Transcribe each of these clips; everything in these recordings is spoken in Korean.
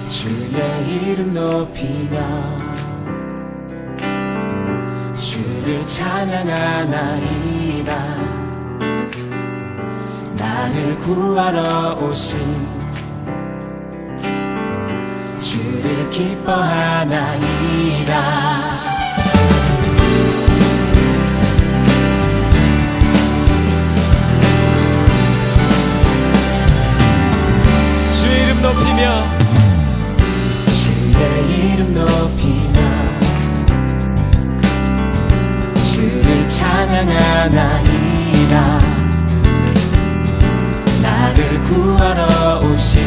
주의 이름 높이며 주를 찬양하나이다. 나를 구하러 오신 주를 기뻐하나이다. 주의 이름 높이며 주의 이름 높이며 주를 찬양하나이다. 나를 구하러 오신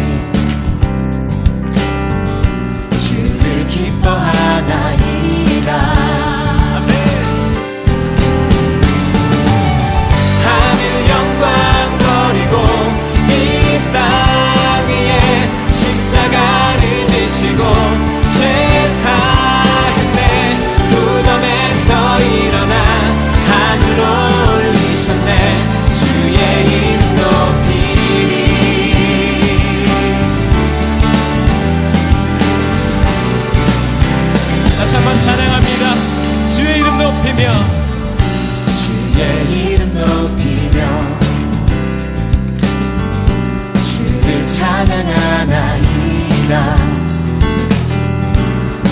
주를 기뻐하나이다. 하늘 영광 버리고 이 땅 위에 십자가를 지시고 죄 사했네. 무덤에서 일어나 하늘로 올리셨네. 주의 이름 높이리. 다시 한번 찬양합니다. 주의 이름 높이며 주의 이름 높이며 주를 찬양하나이다.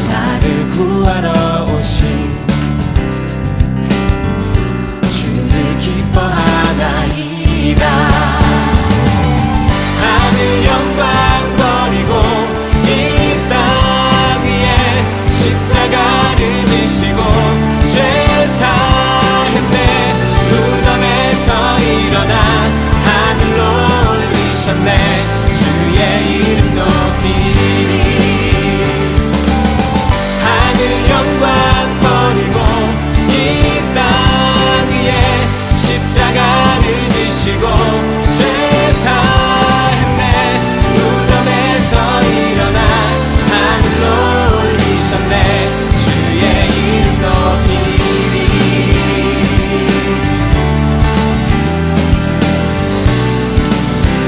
나를 구하러 오신 주를 기뻐하나이다. 하늘 영광 버리고 이 땅 위에 십자가를 지시고 죄 사했네. 무덤에서 일어나 하늘로 올리셨네. 주의 이름 높이리. 하늘 영광 버리고 이 땅 위에 십자가를 지시고 죄 사했네. 무덤에서 일어나 하늘로 올리셨네. 주의 이름 높이리.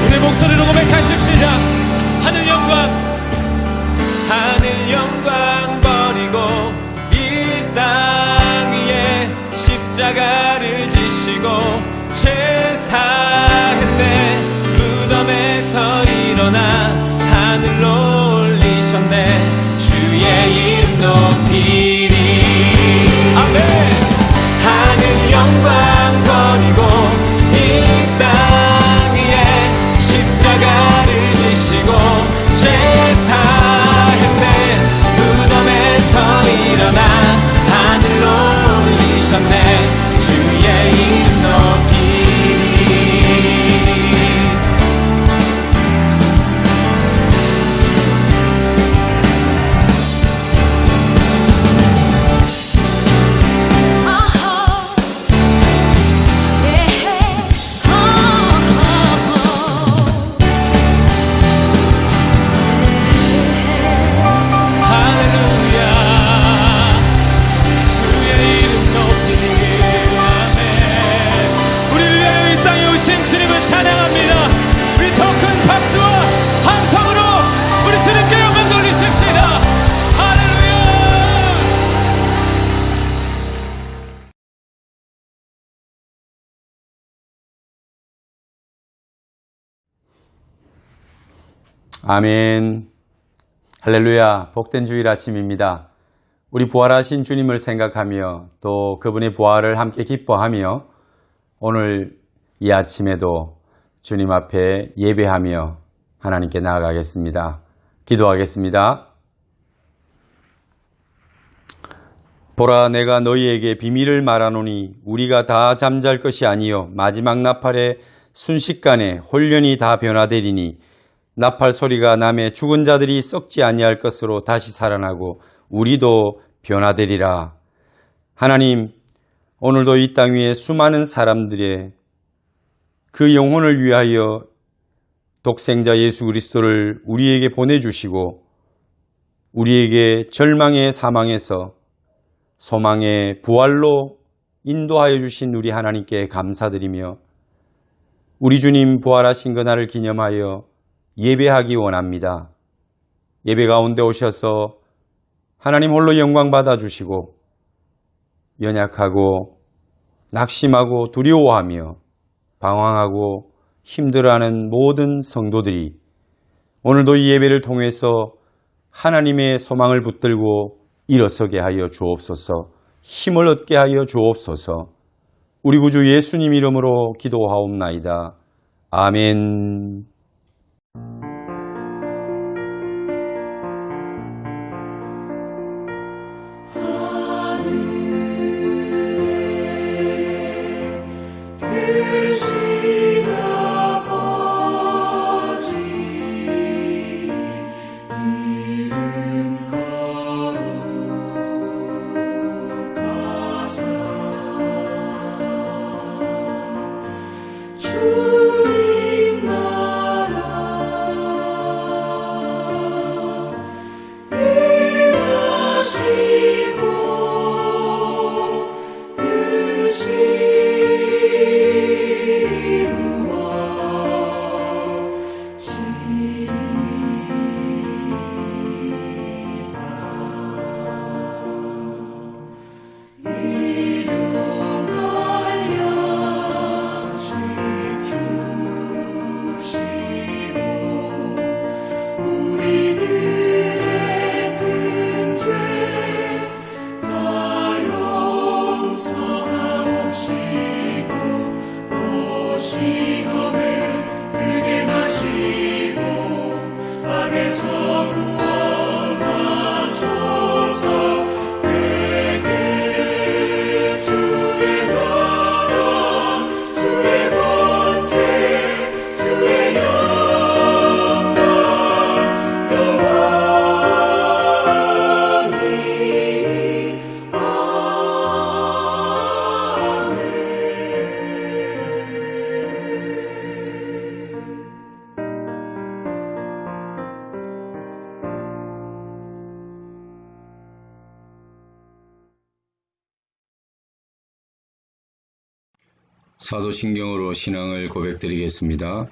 우리 목소리로 고백하십시다. 하늘 영광 버리고 이 땅 위에 십자가를 지시고 죄 사했네. 무덤에서 일어나 하늘로 올리셨네. 주의 이름 높이리. 아멘. 하늘 영광 버리고 이 땅 위에 십자가를 지시고 죄 사했네. 무덤에서 일어나 하늘로 올리셨네. 주의 이름 높이리. 아멘. 할렐루야. 복된 주일 아침입니다. 우리 부활하신 주님을 생각하며 또 그분의 부활을 함께 기뻐하며 오늘 이 아침에도 주님 앞에 예배하며 하나님께 나아가겠습니다. 기도하겠습니다. 보라, 내가 너희에게 비밀을 말하노니 우리가 다 잠잘 것이 아니요 마지막 나팔의 순식간에 홀연히 다 변화되리니 나팔 소리가 나매 죽은 자들이 썩지 아니할 것으로 다시 살아나고 우리도 변화되리라. 하나님, 오늘도 이 땅 위에 수많은 사람들의 그 영혼을 위하여 독생자 예수 그리스도를 우리에게 보내주시고 우리에게 절망의 사망에서 소망의 부활로 인도하여 주신 우리 하나님께 감사드리며 우리 주님 부활하신 그날을 기념하여 예배하기 원합니다. 예배 가운데 오셔서 하나님 홀로 영광 받아주시고 연약하고 낙심하고 두려워하며 방황하고 힘들어하는 모든 성도들이 오늘도 이 예배를 통해서 하나님의 소망을 붙들고 일어서게 하여 주옵소서. 힘을 얻게 하여 주옵소서. 우리 구주 예수님 이름으로 기도하옵나이다. 아멘. 사도신경으로 신앙을 고백드리겠습니다.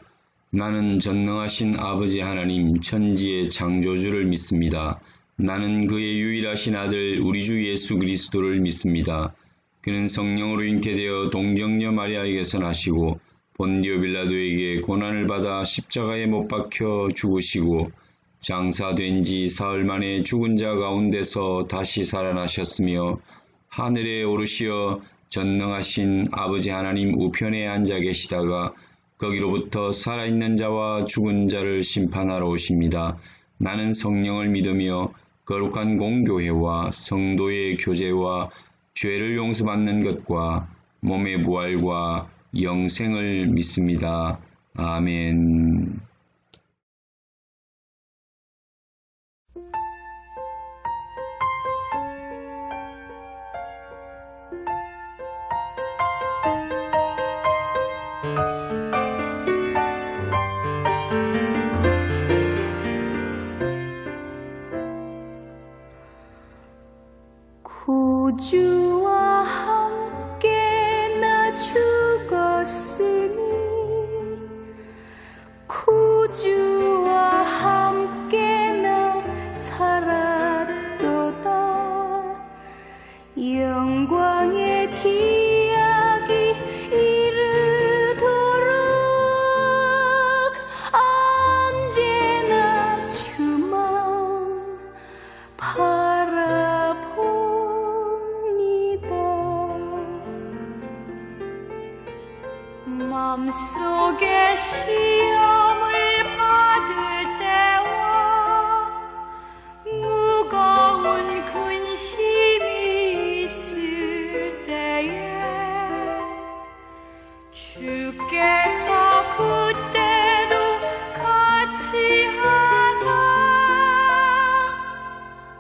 나는 전능하신 아버지 하나님 천지의 창조주를 믿습니다. 나는 그의 유일하신 아들 우리 주 예수 그리스도를 믿습니다. 그는 성령으로 잉태되어 동정녀 마리아에게서 나시고 본디오 빌라도에게 고난을 받아 십자가에 못 박혀 죽으시고 장사된 지 사흘 만에 죽은 자 가운데서 다시 살아나셨으며 하늘에 오르시어 전능하신 아버지 하나님 우편에 앉아 계시다가 거기로부터 살아있는 자와 죽은 자를 심판하러 오십니다. 나는 성령을 믿으며 거룩한 공교회와 성도의 교제와 죄를 용서받는 것과 몸의 부활과 영생을 믿습니다. 아멘. 구주와 함께 나 죽었으니 구주와 함께 나 살았도다. 영광의 기약이 이르도록 언제나 주만 마음속에 시험을 받을 때와 무거운 근심이 있을 때에 주께서 그때도 같이 하사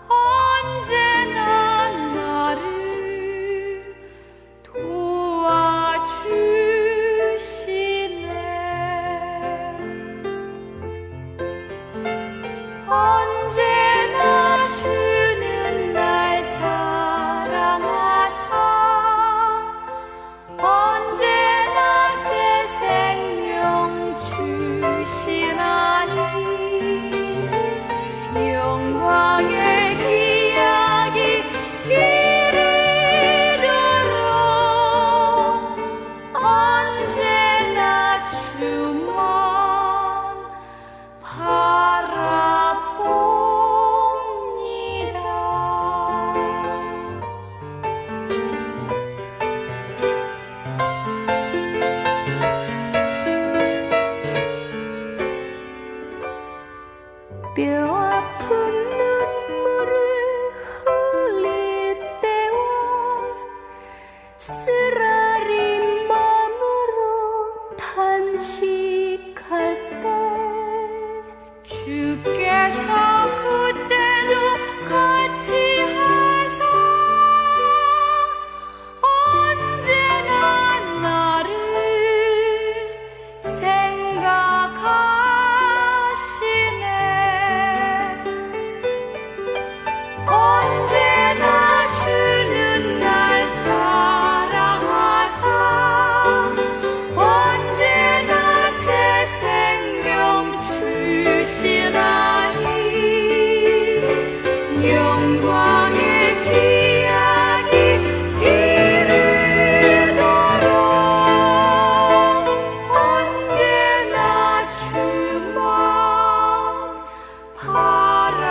언제나 나를 도와주시네. 언제나 주는 날 사랑하사 언제나 새 생명 주시나니 영광의 기약이 이르도록 언제나 주만 바라봅니다.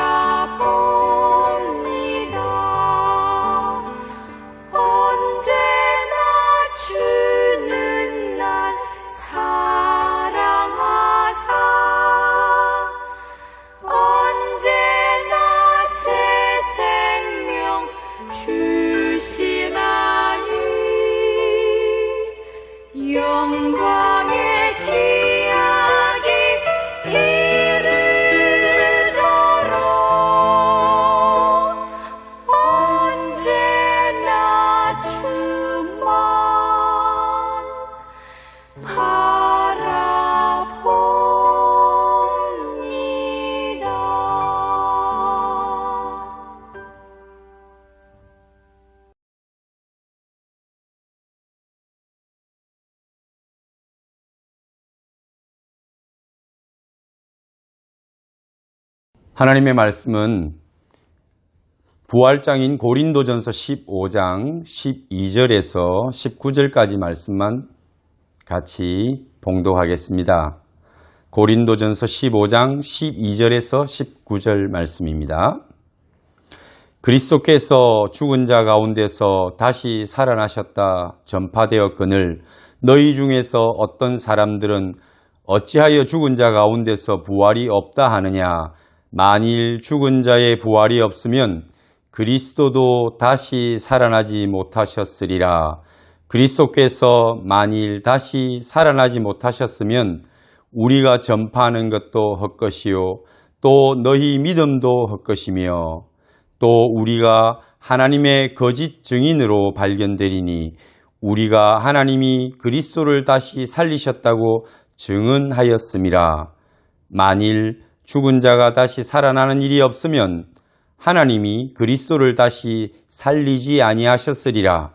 언제나 주는 날 사랑하사 언제나 새 생명 주시나니 영광의 기약이 이르도록 언제나 주만 바라봅니다. 하나님의 말씀은 부활장인 고린도전서 15장 12절에서 19절까지 말씀만 같이 봉독하겠습니다. 고린도전서 15장 12절에서 19절 말씀입니다. 그리스도께서 죽은 자 가운데서 다시 살아나셨다 전파되었거늘 너희 중에서 어떤 사람들은 어찌하여 죽은 자 가운데서 부활이 없다 하느냐. 만일 죽은 자의 부활이 없으면 그리스도도 다시 살아나지 못하셨으리라. 그리스도께서 만일 다시 살아나지 못하셨으면 우리가 전파하는 것도 헛것이요 또 너희 믿음도 헛것이며 또 우리가 하나님의 거짓 증인으로 발견되리니 우리가 하나님이 그리스도를 다시 살리셨다고 증언하였음이라. 만일 죽은 자가 다시 살아나는 일이 없으면 하나님이 그리스도를 다시 살리지 아니하셨으리라.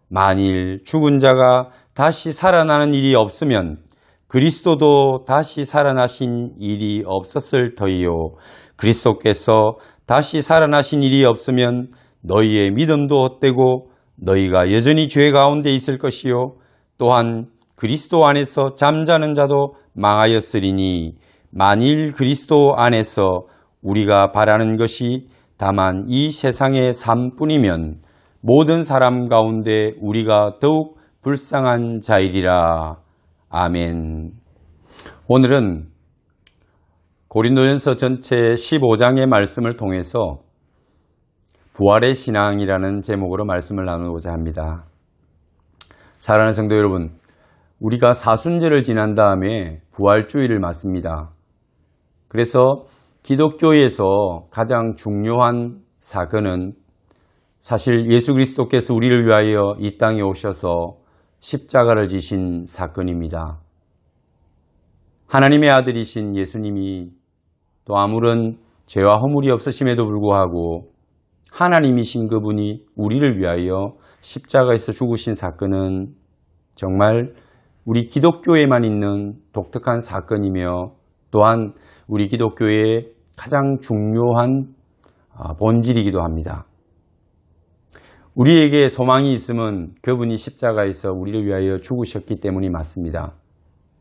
만일 죽은 자가 다시 살아나는 일이 없으면 그리스도도 다시 살아나신 일이 없었을 터이요. 그리스도께서 다시 살아나신 일이 없으면 너희의 믿음도 헛되고 너희가 여전히 죄 가운데 있을 것이요. 또한 그리스도 안에서 잠자는 자도 망하였으리니 만일 그리스도 안에서 우리가 바라는 것이 다만 이 세상의 삶뿐이면 모든 사람 가운데 우리가 더욱 불쌍한 자이리라. 아멘. 오늘은 고린도전서 전체 15장의 말씀을 통해서 부활의 신앙이라는 제목으로 말씀을 나누고자 합니다. 사랑하는 성도 여러분, 우리가 사순절을 지난 다음에 부활주일을 맞습니다. 그래서 기독교에서 가장 중요한 사건은 사실 예수 그리스도께서 우리를 위하여 이 땅에 오셔서 십자가를 지신 사건입니다. 하나님의 아들이신 예수님이 또 아무런 죄와 허물이 없으심에도 불구하고 하나님이신 그분이 우리를 위하여 십자가에서 죽으신 사건은 정말 우리 기독교에만 있는 독특한 사건이며 또한 우리 기독교의 가장 중요한 본질이기도 합니다. 우리에게 소망이 있으면 그분이 십자가에서 우리를 위하여 죽으셨기 때문이 맞습니다.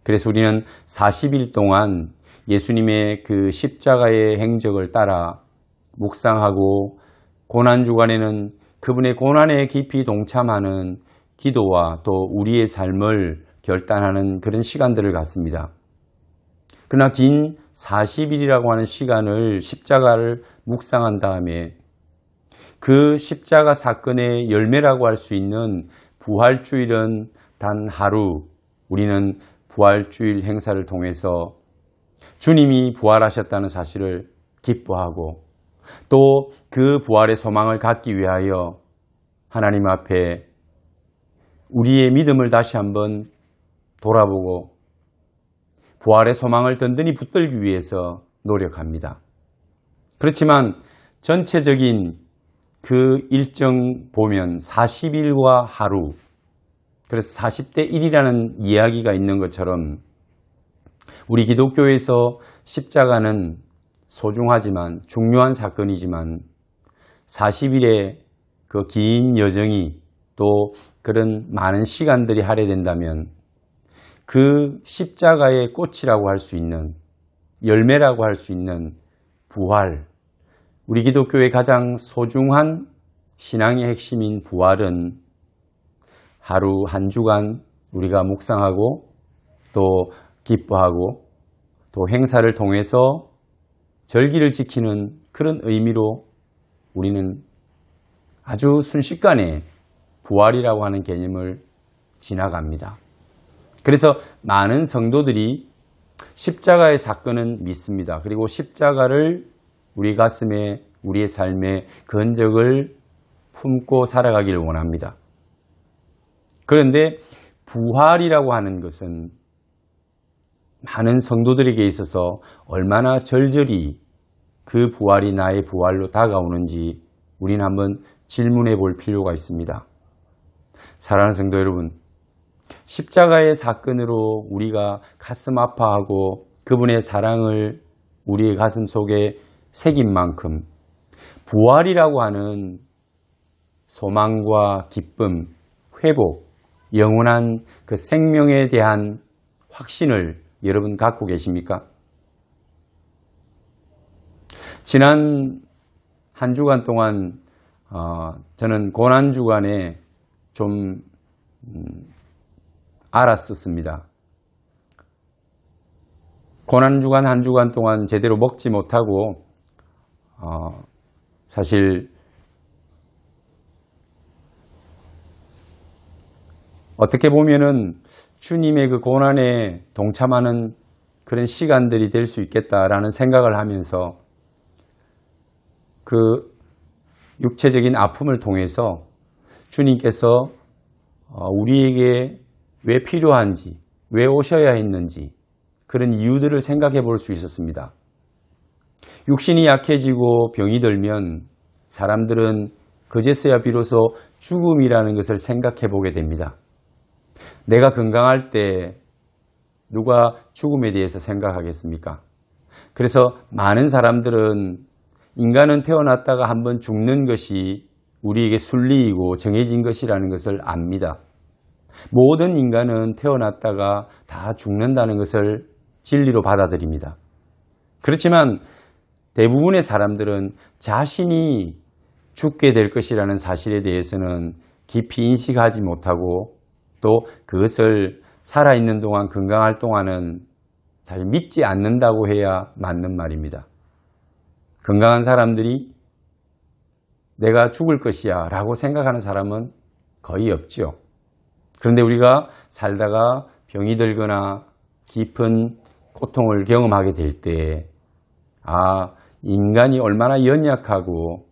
그래서 우리는 40일 동안 예수님의 그 십자가의 행적을 따라 묵상하고 고난주간에는 그분의 고난에 깊이 동참하는 기도와 또 우리의 삶을 결단하는 그런 시간들을 갖습니다. 그러나 긴 40일이라고 하는 시간을 십자가를 묵상한 다음에 그 십자가 사건의 열매라고 할 수 있는 부활주일은 단 하루, 우리는 부활주일 행사를 통해서 주님이 부활하셨다는 사실을 기뻐하고 또 그 부활의 소망을 갖기 위하여 하나님 앞에 우리의 믿음을 다시 한번 돌아보고 부활의 소망을 든든히 붙들기 위해서 노력합니다. 그렇지만 전체적인 그 일정 보면 40일과 하루, 그래서 40대 1이라는 이야기가 있는 것처럼 우리 기독교에서 십자가는 소중하지만 중요한 사건이지만 40일의 그 긴 여정이 또 그런 많은 시간들이 할애된다면 그 십자가의 꽃이라고 할 수 있는 열매라고 할 수 있는 부활, 우리 기독교의 가장 소중한 신앙의 핵심인 부활은 하루 한 주간 우리가 묵상하고 또 기뻐하고 또 행사를 통해서 절기를 지키는 그런 의미로 우리는 아주 순식간에 부활이라고 하는 개념을 지나갑니다. 그래서 많은 성도들이 십자가의 사건은 믿습니다. 그리고 십자가를 우리 가슴에 우리의 삶에 그 흔적을 품고 살아가기를 원합니다. 그런데 부활이라고 하는 것은 많은 성도들에게 있어서 얼마나 절절히 그 부활이 나의 부활로 다가오는지 우리는 한번 질문해 볼 필요가 있습니다. 사랑하는 성도 여러분, 십자가의 사건으로 우리가 가슴 아파하고 그분의 사랑을 우리의 가슴 속에 새긴 만큼 부활이라고 하는 소망과 기쁨, 회복, 영원한 그 생명에 대한 확신을 여러분 갖고 계십니까? 지난 한 주간 동안 저는 고난주간에 좀 알았었습니다. 고난주간 한 주간 동안 제대로 먹지 못하고 사실 어떻게 보면은 주님의 그 고난에 동참하는 그런 시간들이 될 수 있겠다라는 생각을 하면서 그 육체적인 아픔을 통해서 주님께서 우리에게 왜 필요한지, 왜 오셔야 했는지 그런 이유들을 생각해 볼 수 있었습니다. 육신이 약해지고 병이 들면 사람들은 그제서야 비로소 죽음이라는 것을 생각해 보게 됩니다. 내가 건강할 때 누가 죽음에 대해서 생각하겠습니까? 그래서 많은 사람들은 인간은 태어났다가 한번 죽는 것이 우리에게 순리이고 정해진 것이라는 것을 압니다. 모든 인간은 태어났다가 다 죽는다는 것을 진리로 받아들입니다. 그렇지만 대부분의 사람들은 자신이 죽게 될 것이라는 사실에 대해서는 깊이 인식하지 못하고 또 그것을 살아있는 동안 건강할 동안은 사실 믿지 않는다고 해야 맞는 말입니다. 건강한 사람들이 내가 죽을 것이야 라고 생각하는 사람은 거의 없지요. 그런데 우리가 살다가 병이 들거나 깊은 고통을 경험하게 될 때, 인간이 얼마나 연약하고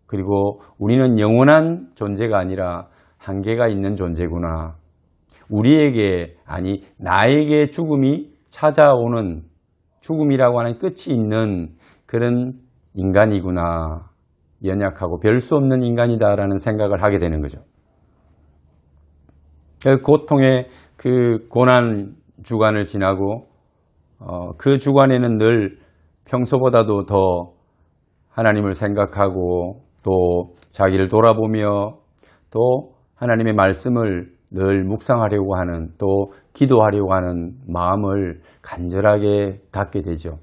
그리고 우리는 영원한 존재가 아니라 한계가 있는 존재구나. 우리에게, 나에게 죽음이 찾아오는, 죽음이라고 하는 끝이 있는 그런 인간이구나. 연약하고 별 수 없는 인간이다라는 생각을 하게 되는 거죠. 고통의 그 고난 주간을 지나고 그 주간에는 늘 평소보다도 더 하나님을 생각하고 또 자기를 돌아보며 또 하나님의 말씀을 늘 묵상하려고 하는 또 기도하려고 하는 마음을 간절하게 갖게 되죠.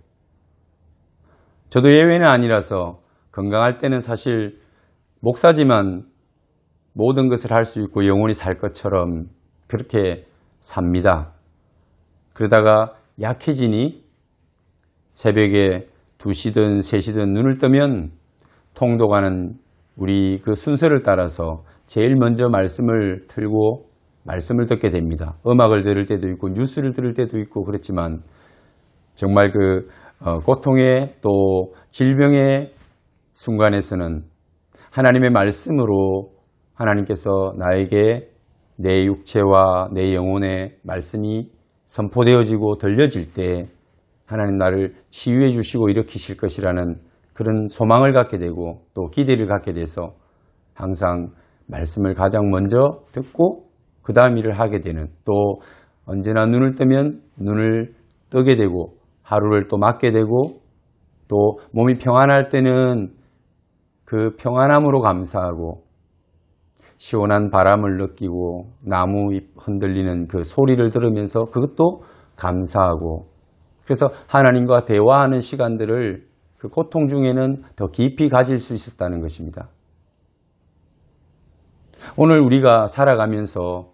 저도 예외는 아니라서 건강할 때는 사실 목사지만 모든 것을 할 수 있고 영원히 살 것처럼 그렇게 삽니다. 그러다가 약해지니 새벽에 2시든 3시든 눈을 뜨면 통독하는 우리 그 순서를 따라서 제일 먼저 말씀을 틀고 말씀을 듣게 됩니다. 음악을 들을 때도 있고 뉴스를 들을 때도 있고 그렇지만 정말 그 고통의 또 질병의 순간에서는 하나님의 말씀으로 하나님께서 나에게 내 육체와 내 영혼의 말씀이 선포되어지고 들려질 때 하나님 나를 치유해 주시고 일으키실 것이라는 그런 소망을 갖게 되고 또 기대를 갖게 돼서 항상 말씀을 가장 먼저 듣고 그 다음 일을 하게 되는, 또 언제나 눈을 뜨면 눈을 뜨게 되고 하루를 또 맞게 되고 또 몸이 평안할 때는 그 평안함으로 감사하고 시원한 바람을 느끼고 나무 잎 흔들리는 그 소리를 들으면서 그것도 감사하고 그래서 하나님과 대화하는 시간들을 그 고통 중에는 더 깊이 가질 수 있었다는 것입니다. 오늘 우리가 살아가면서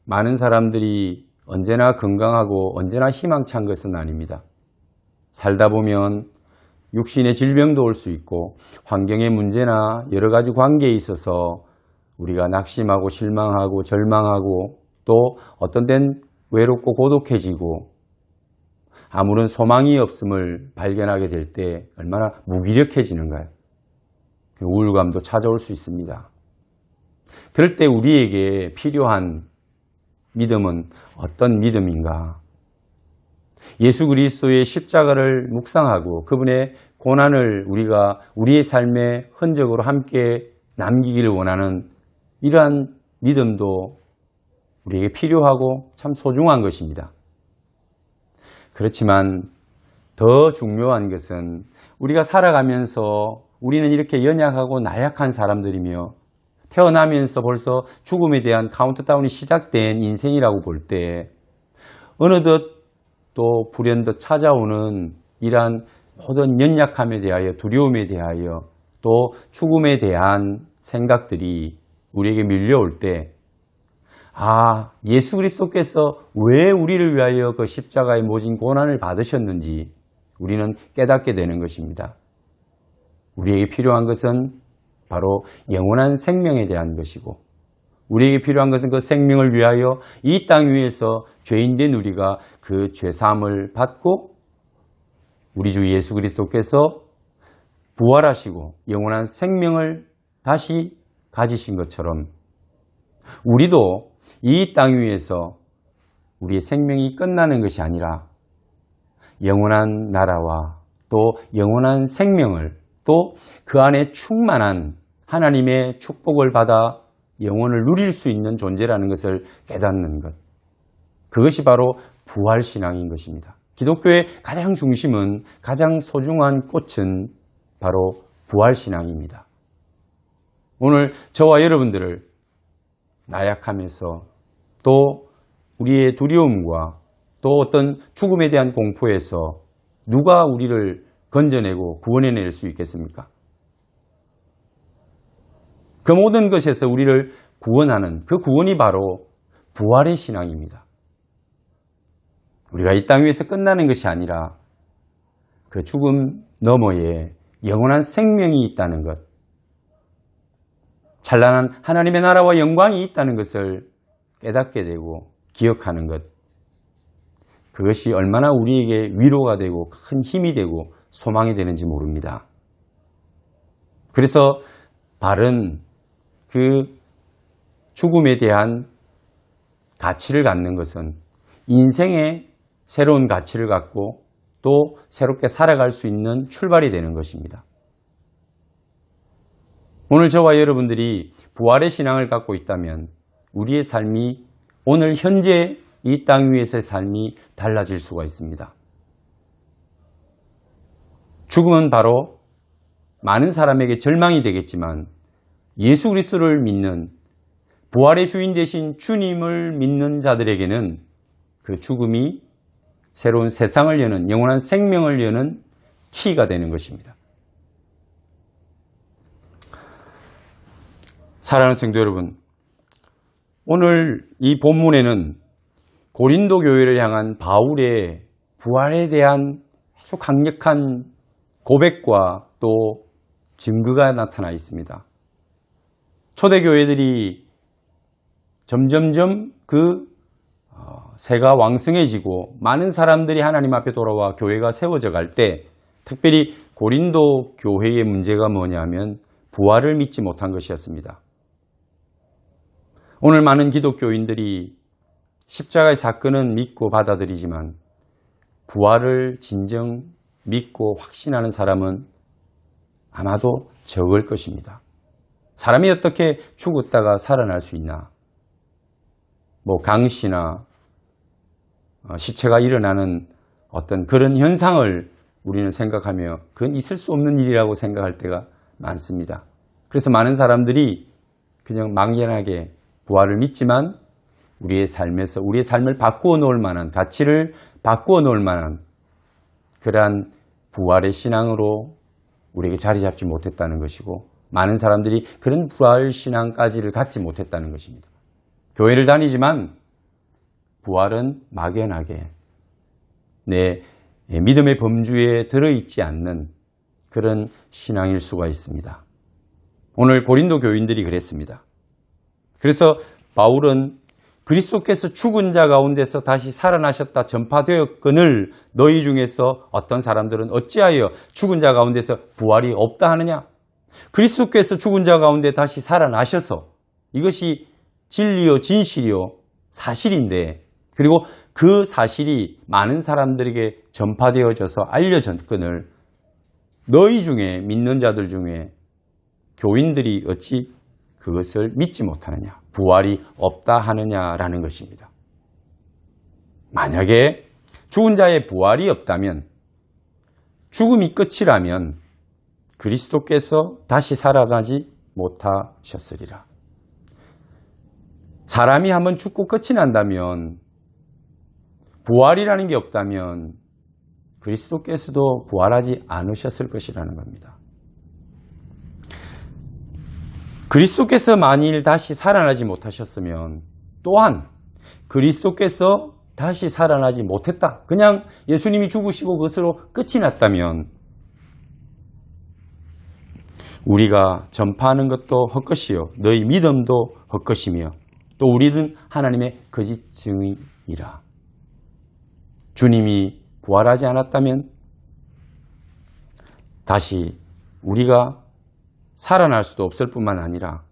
많은 사람들이 언제나 건강하고 언제나 희망찬 것은 아닙니다. 살다 보면 육신의 질병도 올 수 있고 환경의 문제나 여러 가지 관계에 있어서 우리가 낙심하고 실망하고 절망하고 또 어떤 데는 외롭고 고독해지고 아무런 소망이 없음을 발견하게 될 때 얼마나 무기력해지는가요? 우울감도 찾아올 수 있습니다. 그럴 때 우리에게 필요한 믿음은 어떤 믿음인가? 예수 그리스도의 십자가를 묵상하고 그분의 고난을 우리가 우리의 삶의 흔적으로 함께 남기기를 원하는 이러한 믿음도 우리에게 필요하고 참 소중한 것입니다. 그렇지만 더 중요한 것은 우리가 살아가면서 우리는 이렇게 연약하고 나약한 사람들이며 태어나면서 벌써 죽음에 대한 카운트다운이 시작된 인생이라고 볼 때 어느덧 또 불현듯 찾아오는 이러한 모든 연약함에 대하여 두려움에 대하여 또 죽음에 대한 생각들이 우리에게 밀려올 때 예수 그리스도께서 왜 우리를 위하여 그 십자가의 모진 고난을 받으셨는지 우리는 깨닫게 되는 것입니다. 우리에게 필요한 것은 바로 영원한 생명에 대한 것이고 우리에게 필요한 것은 그 생명을 위하여 이 땅 위에서 죄인된 우리가 그 죄사함을 받고 우리 주 예수 그리스도께서 부활하시고 영원한 생명을 다시 가지신 것처럼 우리도 이 땅 위에서 우리의 생명이 끝나는 것이 아니라 영원한 나라와 또 영원한 생명을 또 그 안에 충만한 하나님의 축복을 받아 영혼을 누릴 수 있는 존재라는 것을 깨닫는 것. 그것이 바로 부활신앙인 것입니다. 기독교의 가장 중심은 가장 소중한 꽃은 바로 부활신앙입니다. 오늘 저와 여러분들을 나약하면서 또 우리의 두려움과 또 어떤 죽음에 대한 공포에서 누가 우리를 건져내고 구원해낼 수 있겠습니까? 그 모든 것에서 우리를 구원하는 그 구원이 바로 부활의 신앙입니다. 우리가 이 땅 위에서 끝나는 것이 아니라 그 죽음 너머에 영원한 생명이 있다는 것, 찬란한 하나님의 나라와 영광이 있다는 것을 깨닫게 되고 기억하는 것, 그것이 얼마나 우리에게 위로가 되고 큰 힘이 되고 소망이 되는지 모릅니다. 그래서 바른 그 죽음에 대한 가치를 갖는 것은 인생의 새로운 가치를 갖고 또 새롭게 살아갈 수 있는 출발이 되는 것입니다. 오늘 저와 여러분들이 부활의 신앙을 갖고 있다면 우리의 삶이 오늘 현재 이 땅 위에서의 삶이 달라질 수가 있습니다. 죽음은 바로 많은 사람에게 절망이 되겠지만 예수 그리스도를 믿는 부활의 주인 되신 주님을 믿는 자들에게는 그 죽음이 새로운 세상을 여는 영원한 생명을 여는 키가 되는 것입니다. 사랑하는 성도 여러분, 오늘 이 본문에는 고린도 교회를 향한 바울의 부활에 대한 아주 강력한 고백과 또 증거가 나타나 있습니다. 초대교회들이 점점점 그 세가 왕성해지고 많은 사람들이 하나님 앞에 돌아와 교회가 세워져 갈 때 특별히 고린도 교회의 문제가 뭐냐면 부활을 믿지 못한 것이었습니다. 오늘 많은 기독교인들이 십자가의 사건은 믿고 받아들이지만 부활을 진정 믿고 확신하는 사람은 아마도 적을 것입니다. 사람이 어떻게 죽었다가 살아날 수 있나? 강시나 시체가 일어나는 어떤 그런 현상을 우리는 생각하며 그건 있을 수 없는 일이라고 생각할 때가 많습니다. 그래서 많은 사람들이 그냥 막연하게 부활을 믿지만 우리의 삶에서 우리의 삶을 바꾸어 놓을 만한, 가치를 바꾸어 놓을 만한 그러한 부활의 신앙으로 우리에게 자리 잡지 못했다는 것이고, 많은 사람들이 그런 부활 신앙까지를 갖지 못했다는 것입니다. 교회를 다니지만 부활은 막연하게 내 믿음의 범주에 들어있지 않는 그런 신앙일 수가 있습니다. 오늘 고린도 교인들이 그랬습니다. 그래서 바울은 그리스도께서 죽은 자 가운데서 다시 살아나셨다 전파되었거늘 너희 중에서 어떤 사람들은 어찌하여 죽은 자 가운데서 부활이 없다 하느냐? 그리스도께서 죽은 자 가운데 다시 살아나셔서 이것이 진리요 진실이요 사실인데, 그리고 그 사실이 많은 사람들에게 전파되어져서 알려졌거늘 너희 중에, 믿는 자들 중에 교인들이 어찌 그것을 믿지 못하느냐, 부활이 없다 하느냐라는 것입니다. 만약에 죽은 자의 부활이 없다면, 죽음이 끝이라면 그리스도께서 다시 살아나지 못하셨으리라. 사람이 한번 죽고 끝이 난다면, 부활이라는 게 없다면 그리스도께서도 부활하지 않으셨을 것이라는 겁니다. 그리스도께서 만일 다시 살아나지 못하셨으면, 또한 그리스도께서 다시 살아나지 못했다, 그냥 예수님이 죽으시고 그것으로 끝이 났다면 우리가 전파하는 것도 헛것이요 너희 믿음도 헛것이며 또 우리는 하나님의 거짓 증인이라. 주님이 부활하지 않았다면 다시 우리가 살아날 수도 없을 뿐만 아니라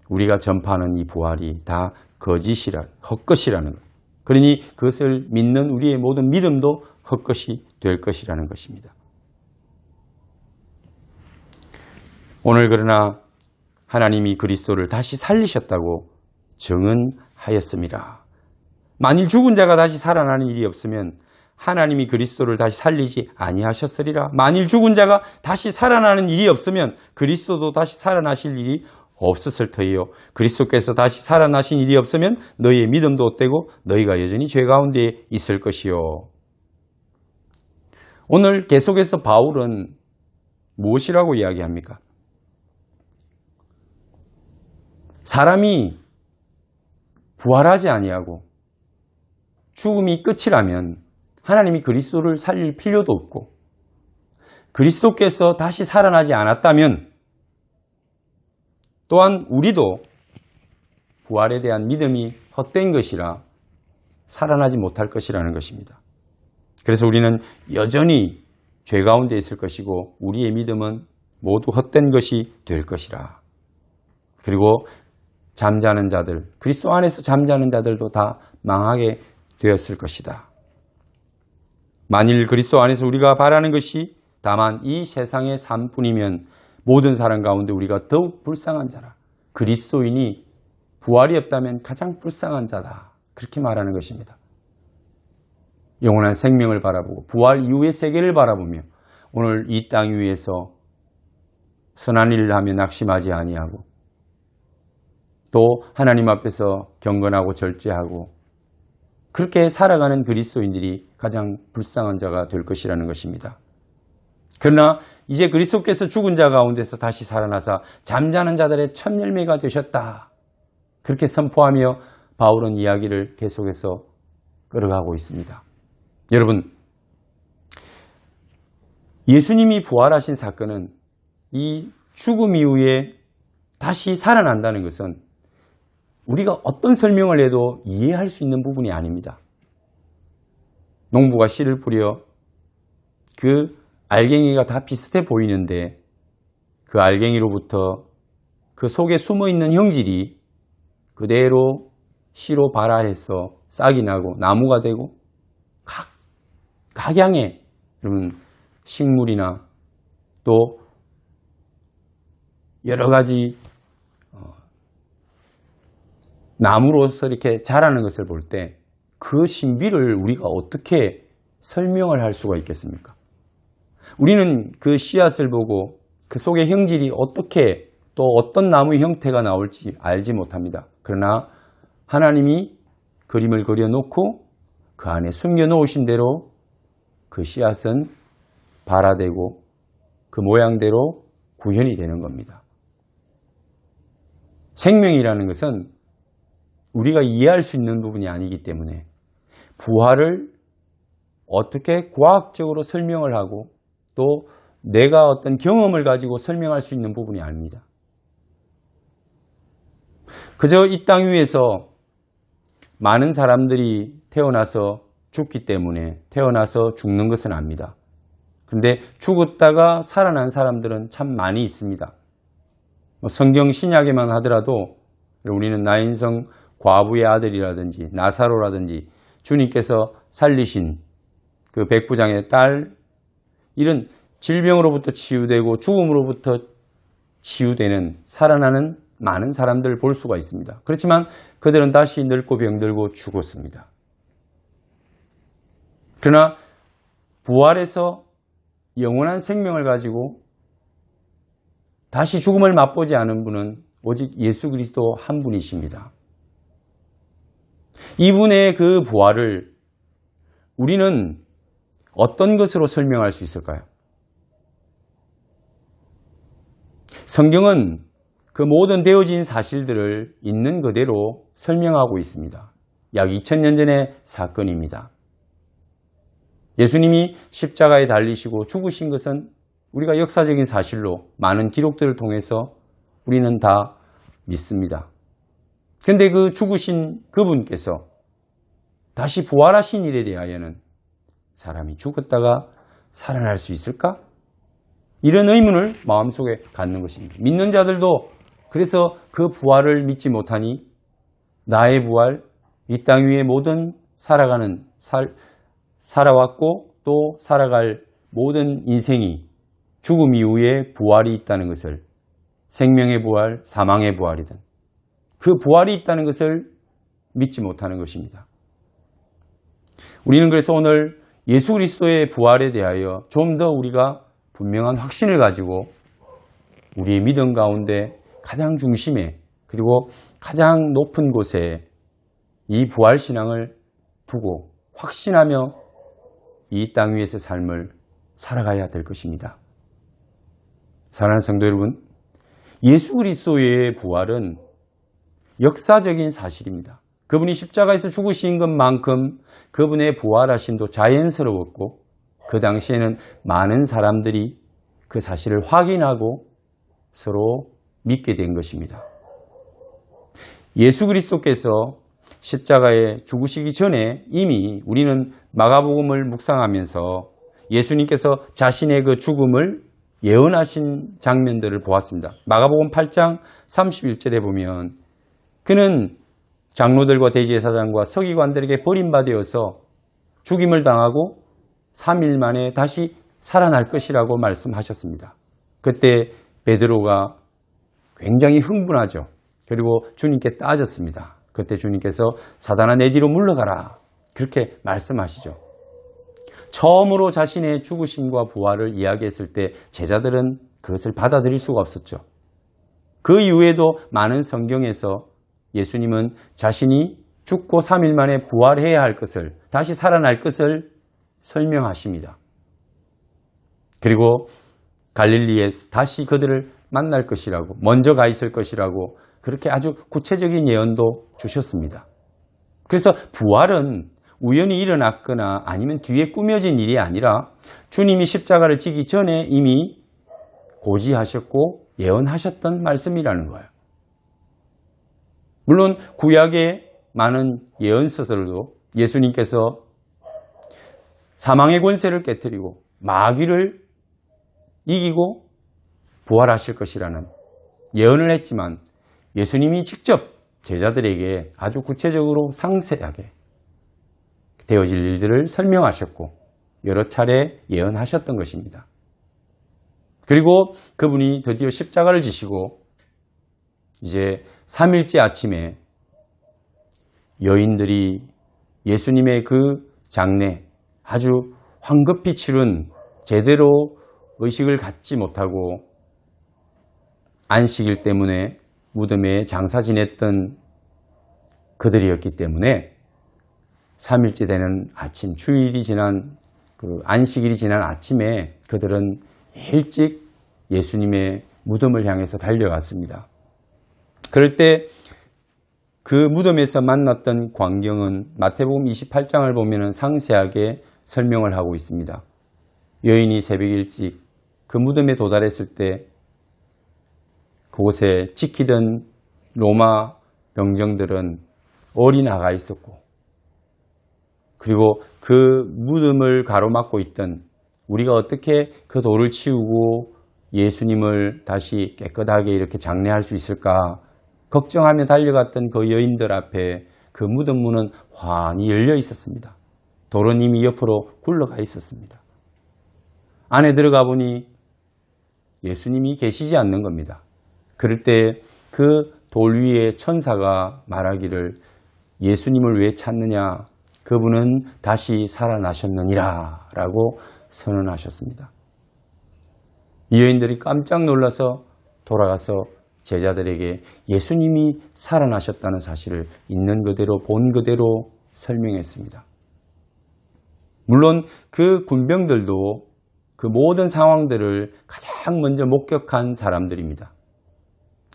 우리가 전파하는 이 부활이 다 거짓이라, 헛것이라는 것. 그러니 그것을 믿는 우리의 모든 믿음도 헛것이 될 것이라는 것입니다. 오늘 그러나 하나님이 그리스도를 다시 살리셨다고 증언하였습니다. 만일 죽은 자가 다시 살아나는 일이 없으면 하나님이 그리스도를 다시 살리지 아니하셨으리라. 만일 죽은 자가 다시 살아나는 일이 없으면 그리스도도 다시 살아나실 일이 없었을 터이요. 그리스도께서 다시 살아나신 일이 없으면 너희의 믿음도 헛되고 너희가 여전히 죄 가운데 있을 것이요. 오늘 계속해서 바울은 무엇이라고 이야기합니까? 사람이 부활하지 아니하고 죽음이 끝이라면 하나님이 그리스도를 살릴 필요도 없고, 그리스도께서 다시 살아나지 않았다면 또한 우리도 부활에 대한 믿음이 헛된 것이라 살아나지 못할 것이라는 것입니다. 그래서 우리는 여전히 죄 가운데 있을 것이고 우리의 믿음은 모두 헛된 것이 될 것이라. 그리고 잠자는 자들, 그리스도 안에서 잠자는 자들도 다 망하게 되었을 것이다. 만일 그리스도 안에서 우리가 바라는 것이 다만 이 세상의 삶뿐이면 모든 사람 가운데 우리가 더욱 불쌍한 자라. 그리스도인이 부활이 없다면 가장 불쌍한 자다. 그렇게 말하는 것입니다. 영원한 생명을 바라보고 부활 이후의 세계를 바라보며 오늘 이 땅 위에서 선한 일을 하며 낙심하지 아니하고 또 하나님 앞에서 경건하고 절제하고 그렇게 살아가는 그리스도인들이 가장 불쌍한 자가 될 것이라는 것입니다. 그러나 이제 그리스도께서 죽은 자 가운데서 다시 살아나사 잠자는 자들의 첫 열매가 되셨다. 그렇게 선포하며 바울은 이야기를 계속해서 끌어가고 있습니다. 여러분, 예수님이 부활하신 사건은 이 죽음 이후에 다시 살아난다는 것은 우리가 어떤 설명을 해도 이해할 수 있는 부분이 아닙니다. 농부가 씨를 뿌려 그 알갱이가 다 비슷해 보이는데 그 알갱이로부터 그 속에 숨어있는 형질이 그대로 씨로 발화해서 싹이 나고 나무가 되고 각양의 여러분 식물이나 또 여러 가지 나무로서 이렇게 자라는 것을 볼 때 그 신비를 우리가 어떻게 설명을 할 수가 있겠습니까? 우리는 그 씨앗을 보고 그 속의 형질이 어떻게 또 어떤 나무의 형태가 나올지 알지 못합니다. 그러나 하나님이 그림을 그려놓고 그 안에 숨겨놓으신 대로 그 씨앗은 발화되고 그 모양대로 구현이 되는 겁니다. 생명이라는 것은 우리가 이해할 수 있는 부분이 아니기 때문에 부활을 어떻게 과학적으로 설명을 하고 또 내가 어떤 경험을 가지고 설명할 수 있는 부분이 아닙니다. 그저 이 땅 위에서 많은 사람들이 태어나서 죽기 때문에 태어나서 죽는 것은 압니다. 그런데 죽었다가 살아난 사람들은 참 많이 있습니다. 성경 신약에만 하더라도 우리는 나인성 과부의 아들이라든지 나사로라든지 주님께서 살리신 그 백부장의 딸, 이런 질병으로부터 치유되고 죽음으로부터 치유되는 살아나는 많은 사람들을 볼 수가 있습니다. 그렇지만 그들은 다시 늙고 병들고 죽었습니다. 그러나 부활해서 영원한 생명을 가지고 다시 죽음을 맛보지 않은 분은 오직 예수 그리스도 한 분이십니다. 이분의 그 부활을 우리는 어떤 것으로 설명할 수 있을까요? 성경은 그 모든 되어진 사실들을 있는 그대로 설명하고 있습니다. 약 2000년 전의 사건입니다. 예수님이 십자가에 달리시고 죽으신 것은 우리가 역사적인 사실로 많은 기록들을 통해서 우리는 다 믿습니다. 그런데 그 죽으신 그분께서 다시 부활하신 일에 대하여는 사람이 죽었다가 살아날 수 있을까? 이런 의문을 마음속에 갖는 것입니다. 믿는 자들도 그래서 그 부활을 믿지 못하니 나의 부활, 이 땅 위에 모든 살아왔고 또 살아갈 모든 인생이 죽음 이후에 부활이 있다는 것을, 생명의 부활, 사망의 부활이든 그 부활이 있다는 것을 믿지 못하는 것입니다. 우리는 그래서 오늘 예수 그리스도의 부활에 대하여 좀 더 우리가 분명한 확신을 가지고 우리의 믿음 가운데 가장 중심에 그리고 가장 높은 곳에 이 부활신앙을 두고 확신하며 이 땅 위에서 삶을 살아가야 될 것입니다. 사랑하는 성도 여러분, 예수 그리스도의 부활은 역사적인 사실입니다. 그분이 십자가에서 죽으신 것만큼 그분의 부활하심도 자연스러웠고 그 당시에는 많은 사람들이 그 사실을 확인하고 서로 믿게 된 것입니다. 예수 그리스도께서 십자가에 죽으시기 전에 이미 우리는 마가복음을 묵상하면서 예수님께서 자신의 그 죽음을 예언하신 장면들을 보았습니다. 마가복음 8장 31절에 보면 그는 장로들과 대제사장과 서기관들에게 버림받아서 죽임을 당하고 3일 만에 다시 살아날 것이라고 말씀하셨습니다. 그때 베드로가 굉장히 흥분하죠. 그리고 주님께 따졌습니다. 그때 주님께서 사단아 내 뒤로 물러가라 그렇게 말씀하시죠. 처음으로 자신의 죽으심과 부활을 이야기했을 때 제자들은 그것을 받아들일 수가 없었죠. 그 이후에도 많은 성경에서 예수님은 자신이 죽고 3일 만에 부활해야 할 것을, 다시 살아날 것을 설명하십니다. 그리고 갈릴리에 다시 그들을 만날 것이라고, 먼저 가 있을 것이라고 그렇게 아주 구체적인 예언도 주셨습니다. 그래서 부활은 우연히 일어났거나 아니면 뒤에 꾸며진 일이 아니라 주님이 십자가를 지기 전에 이미 고지하셨고 예언하셨던 말씀이라는 거예요. 물론 구약의 많은 예언서들도 예수님께서 사망의 권세를 깨뜨리고 마귀를 이기고 부활하실 것이라는 예언을 했지만 예수님이 직접 제자들에게 아주 구체적으로 상세하게 되어질 일들을 설명하셨고 여러 차례 예언하셨던 것입니다. 그리고 그분이 드디어 십자가를 지시고 이제 3일째 아침에 여인들이 예수님의 그 장례 아주 황급히 치른 제대로 의식을 갖지 못하고 안식일 때문에 무덤에 장사 지냈던 그들이었기 때문에 3일째 되는 아침, 주일이 지난 안식일이 지난 아침에 그들은 일찍 예수님의 무덤을 향해서 달려갔습니다. 그럴 때 그 무덤에서 만났던 광경은 마태복음 28장을 보면 상세하게 설명을 하고 있습니다. 여인이 새벽 일찍 그 무덤에 도달했을 때 그곳에 지키던 로마 병정들은 어린아가 있었고, 그리고 그 무덤을 가로막고 있던, 우리가 어떻게 그 돌을 치우고 예수님을 다시 깨끗하게 이렇게 장례할 수 있을까 걱정하며 달려갔던 그 여인들 앞에 그 무덤 문은 환히 열려 있었습니다. 돌은 이미 옆으로 굴러가 있었습니다. 안에 들어가 보니 예수님이 계시지 않는 겁니다. 그럴 때 그 돌 위에 천사가 말하기를 예수님을 왜 찾느냐? 그분은 다시 살아나셨느니라 라고 선언하셨습니다. 이 여인들이 깜짝 놀라서 돌아가서 제자들에게 예수님이 살아나셨다는 사실을 있는 그대로 본 그대로 설명했습니다. 물론 그 군병들도 그 모든 상황들을 가장 먼저 목격한 사람들입니다.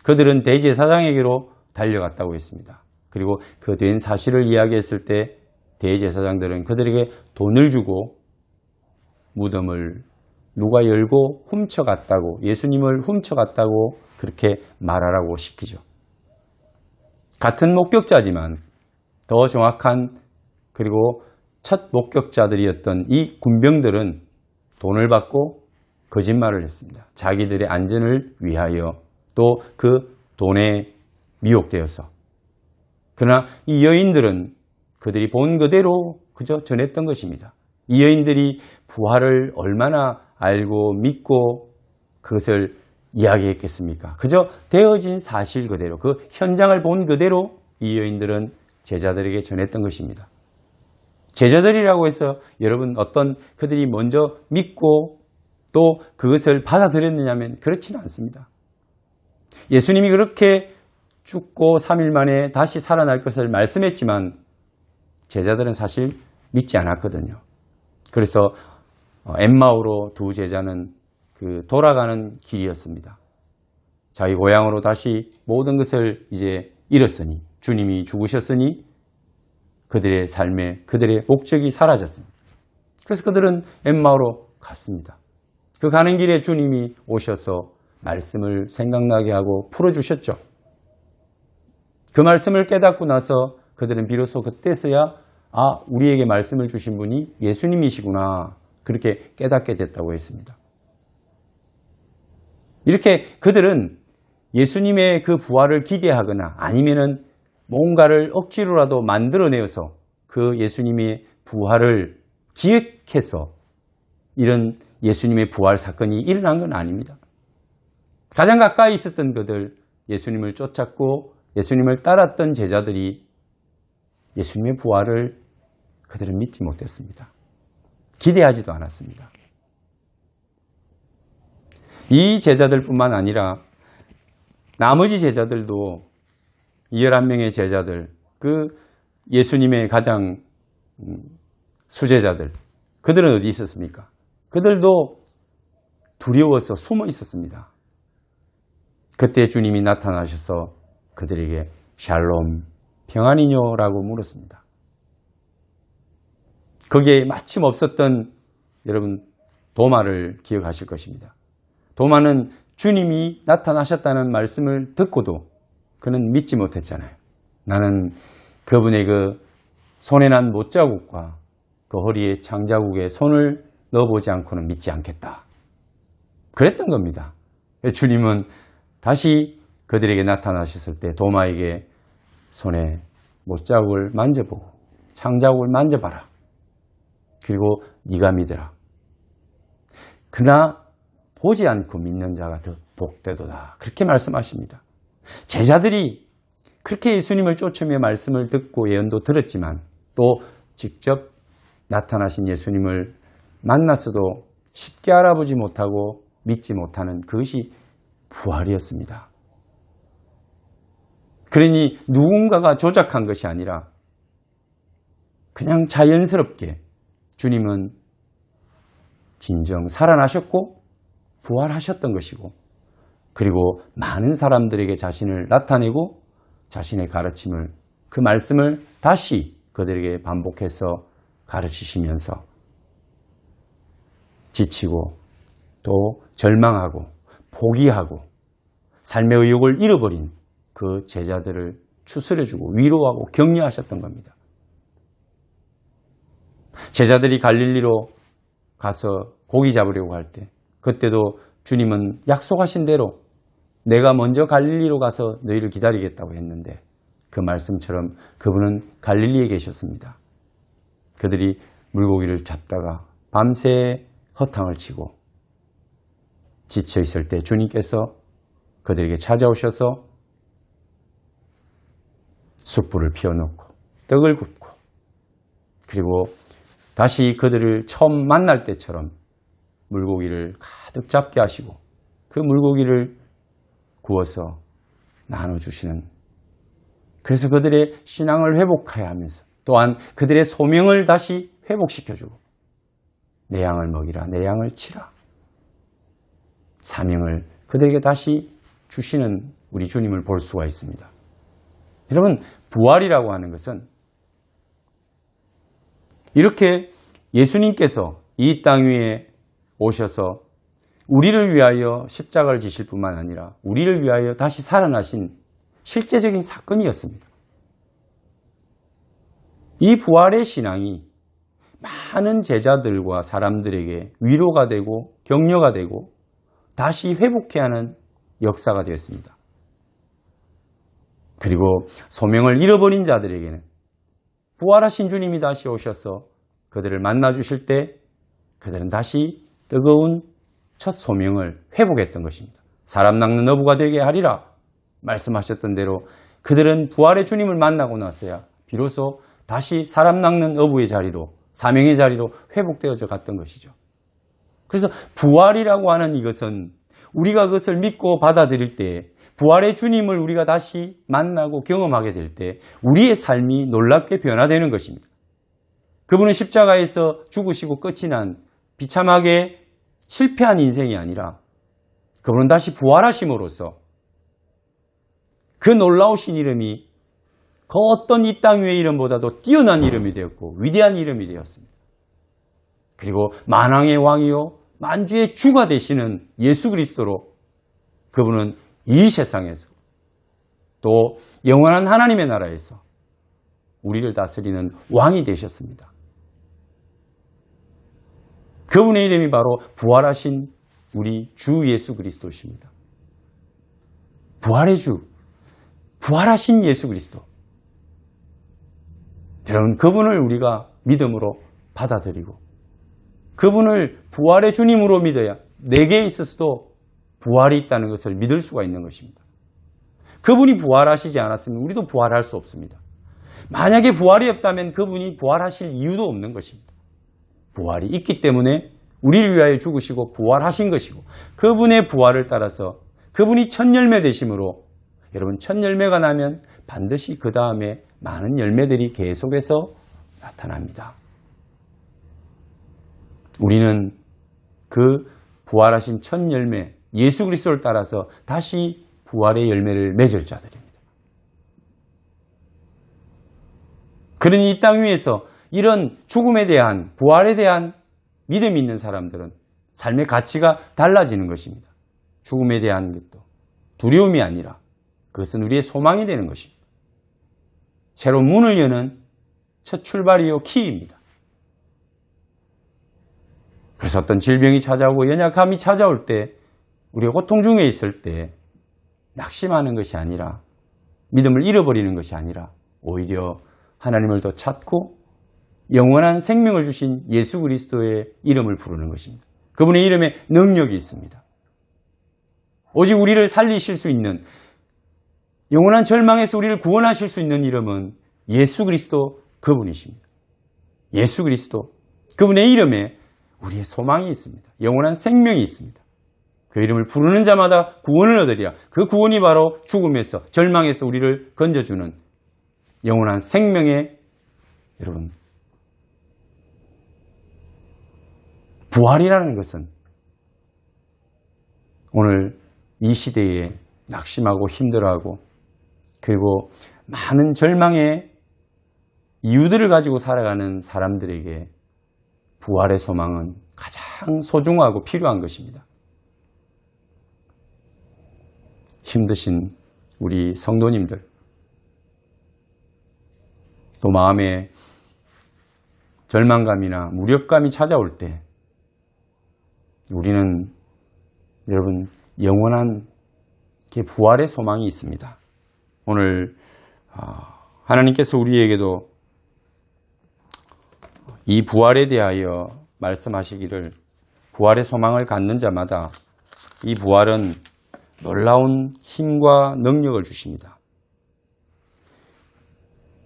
그들은 대제사장에게로 달려갔다고 했습니다. 그리고 그 된 사실을 이야기했을 때 대제사장들은 그들에게 돈을 주고 무덤을 누가 열고 훔쳐갔다고, 예수님을 훔쳐갔다고 그렇게 말하라고 시키죠. 같은 목격자지만 더 정확한, 그리고 첫 목격자들이었던 이 군병들은 돈을 받고 거짓말을 했습니다. 자기들의 안전을 위하여, 또 그 돈에 미혹되어서. 그러나 이 여인들은 그들이 본 그대로 그저 전했던 것입니다. 이 여인들이 부활을 얼마나 알고 믿고 그것을 이야기했겠습니까? 그저 되어진 사실 그대로, 그 현장을 본 그대로 이 여인들은 제자들에게 전했던 것입니다. 제자들이라고 해서 여러분 어떤 그들이 먼저 믿고 또 그것을 받아들였느냐면 그렇지는 않습니다. 예수님이 그렇게 죽고 3일 만에 다시 살아날 것을 말씀했지만 제자들은 사실 믿지 않았거든요. 그래서 엠마오로 두 제자는 그 돌아가는 길이었습니다. 자기 고향으로 다시 모든 것을 이제 잃었으니, 주님이 죽으셨으니 그들의 삶에 그들의 목적이 사라졌습니다. 그래서 그들은 엠마오로 갔습니다. 그 가는 길에 주님이 오셔서 말씀을 생각나게 하고 풀어주셨죠. 그 말씀을 깨닫고 나서 그들은 비로소 그때서야 우리에게 말씀을 주신 분이 예수님이시구나, 그렇게 깨닫게 됐다고 했습니다. 이렇게 그들은 예수님의 그 부활을 기대하거나 아니면은 뭔가를 억지로라도 만들어내어서 그 예수님의 부활을 기획해서 이런 예수님의 부활 사건이 일어난 건 아닙니다. 가장 가까이 있었던 그들, 예수님을 쫓았고 예수님을 따랐던 제자들이 예수님의 부활을 그들은 믿지 못했습니다. 기대하지도 않았습니다. 이 제자들뿐만 아니라 나머지 제자들도, 11명의 제자들, 그 예수님의 가장 수제자들, 그들은 어디 있었습니까? 그들도 두려워서 숨어 있었습니다. 그때 주님이 나타나셔서 그들에게 샬롬, 평안이뇨라고 물었습니다. 거기에 마침 없었던 여러분 도마를 기억하실 것입니다. 도마는 주님이 나타나셨다는 말씀을 듣고도 그는 믿지 못했잖아요. 나는 그분의 그 손에 난 못자국과 그 허리에 창자국에 손을 넣어보지 않고는 믿지 않겠다. 그랬던 겁니다. 주님은 다시 그들에게 나타나셨을 때 도마에게 손에 못자국을 만져보고 창자국을 만져봐라. 그리고 네가 믿으라. 그러나 보지 않고 믿는 자가 더 복되도다. 그렇게 말씀하십니다. 제자들이 그렇게 예수님을 쫓으며 말씀을 듣고 예언도 들었지만 또 직접 나타나신 예수님을 만났어도 쉽게 알아보지 못하고 믿지 못하는 그것이 부활이었습니다. 그러니 누군가가 조작한 것이 아니라 그냥 자연스럽게 주님은 진정 살아나셨고 부활하셨던 것이고, 그리고 많은 사람들에게 자신을 나타내고 자신의 가르침을, 그 말씀을 다시 그들에게 반복해서 가르치시면서 지치고 또 절망하고 포기하고 삶의 의욕을 잃어버린 그 제자들을 추스려주고 위로하고 격려하셨던 겁니다. 제자들이 갈릴리로 가서 고기 잡으려고 할 때, 그때도 주님은 약속하신 대로 내가 먼저 갈릴리로 가서 너희를 기다리겠다고 했는데, 그 말씀처럼 그분은 갈릴리에 계셨습니다. 그들이 물고기를 잡다가 밤새 허탕을 치고 지쳐 있을 때 주님께서 그들에게 찾아오셔서 숯불을 피워놓고 떡을 굽고, 그리고 다시 그들을 처음 만날 때처럼 물고기를 가득 잡게 하시고 그 물고기를 구워서 나눠주시는, 그래서 그들의 신앙을 회복해야 하면서 또한 그들의 소명을 다시 회복시켜주고 내 양을 먹이라, 내 양을 치라, 사명을 그들에게 다시 주시는 우리 주님을 볼 수가 있습니다. 여러분, 부활이라고 하는 것은 이렇게 예수님께서 이 땅 위에 오셔서 우리를 위하여 십자가를 지실 뿐만 아니라 우리를 위하여 다시 살아나신 실제적인 사건이었습니다. 이 부활의 신앙이 많은 제자들과 사람들에게 위로가 되고 격려가 되고 다시 회복해야 하는 역사가 되었습니다. 그리고 소명을 잃어버린 자들에게는 부활하신 주님이 다시 오셔서 그들을 만나주실 때 그들은 다시 뜨거운 첫 소명을 회복했던 것입니다. 사람 낚는 어부가 되게 하리라 말씀하셨던 대로 그들은 부활의 주님을 만나고 나서야 비로소 다시 사람 낚는 어부의 자리로, 사명의 자리로 회복되어져 갔던 것이죠. 그래서 부활이라고 하는 이것은 우리가 그것을 믿고 받아들일 때, 부활의 주님을 우리가 다시 만나고 경험하게 될 때 우리의 삶이 놀랍게 변화되는 것입니다. 그분은 십자가에서 죽으시고 끝이 난 비참하게 실패한 인생이 아니라 그분은 다시 부활하심으로써 그 놀라우신 이름이 그 어떤 이 땅 위의 이름보다도 뛰어난 이름이 되었고 위대한 이름이 되었습니다. 그리고 만왕의 왕이요 만주의 주가 되시는 예수 그리스도로 그분은 이 세상에서 또 영원한 하나님의 나라에서 우리를 다스리는 왕이 되셨습니다. 그분의 이름이 바로 부활하신 우리 주 예수 그리스도십니다. 부활의 주, 부활하신 예수 그리스도. 여러분, 그분을 우리가 믿음으로 받아들이고 그분을 부활의 주님으로 믿어야 내게 있어서도 부활이 있다는 것을 믿을 수가 있는 것입니다. 그분이 부활하시지 않았으면 우리도 부활할 수 없습니다. 만약에 부활이 없다면 그분이 부활하실 이유도 없는 것입니다. 부활이 있기 때문에 우리를 위하여 죽으시고 부활하신 것이고 그분의 부활을 따라서 그분이 첫 열매 되심으로 여러분 첫 열매가 나면 반드시 그 다음에 많은 열매들이 계속해서 나타납니다. 우리는 그 부활하신 첫 열매 예수 그리스도를 따라서 다시 부활의 열매를 맺을 자들입니다. 그러니 이 땅 위에서 이런 죽음에 대한 부활에 대한 믿음이 있는 사람들은 삶의 가치가 달라지는 것입니다. 죽음에 대한 것도 두려움이 아니라 그것은 우리의 소망이 되는 것입니다. 새로운 문을 여는 첫 출발이요 키입니다. 그래서 어떤 질병이 찾아오고 연약함이 찾아올 때 우리가 고통 중에 있을 때 낙심하는 것이 아니라 믿음을 잃어버리는 것이 아니라 오히려 하나님을 더 찾고 영원한 생명을 주신 예수 그리스도의 이름을 부르는 것입니다. 그분의 이름에 능력이 있습니다. 오직 우리를 살리실 수 있는 영원한 절망에서 우리를 구원하실 수 있는 이름은 예수 그리스도 그분이십니다. 예수 그리스도 그분의 이름에 우리의 소망이 있습니다. 영원한 생명이 있습니다. 그 이름을 부르는 자마다 구원을 얻으리라. 그 구원이 바로 죽음에서, 절망에서 우리를 건져주는 영원한 생명의, 여러분, 부활이라는 것은 오늘 이 시대에 낙심하고 힘들어하고 그리고 많은 절망의 이유들을 가지고 살아가는 사람들에게 부활의 소망은 가장 소중하고 필요한 것입니다. 힘드신 우리 성도님들, 또 마음에 절망감이나 무력감이 찾아올 때 우리는 여러분 영원한 부활의 소망이 있습니다. 오늘 하나님께서 우리에게도 이 부활에 대하여 말씀하시기를, 부활의 소망을 갖는 자마다 이 부활은 놀라운 힘과 능력을 주십니다.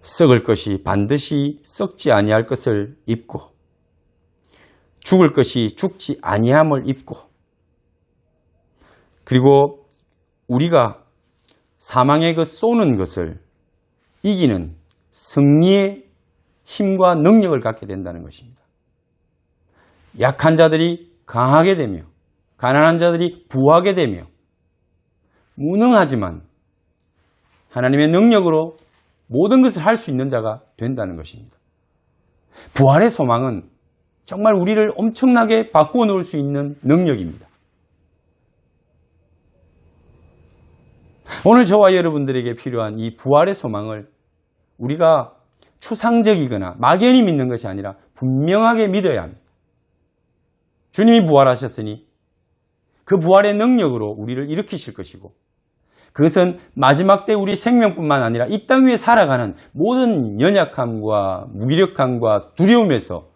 썩을 것이 반드시 썩지 아니할 것을 입고, 죽을 것이 죽지 아니함을 입고, 그리고 우리가 사망의 그 쏘는 것을 이기는 승리의 힘과 능력을 갖게 된다는 것입니다. 약한 자들이 강하게 되며 가난한 자들이 부하게 되며 무능하지만 하나님의 능력으로 모든 것을 할 수 있는 자가 된다는 것입니다. 부활의 소망은 정말 우리를 엄청나게 바꾸어 놓을 수 있는 능력입니다. 오늘 저와 여러분들에게 필요한 이 부활의 소망을 우리가 추상적이거나 막연히 믿는 것이 아니라 분명하게 믿어야 합니다. 주님이 부활하셨으니 그 부활의 능력으로 우리를 일으키실 것이고, 그것은 마지막 때 우리 생명뿐만 아니라 이 땅 위에 살아가는 모든 연약함과 무기력함과 두려움에서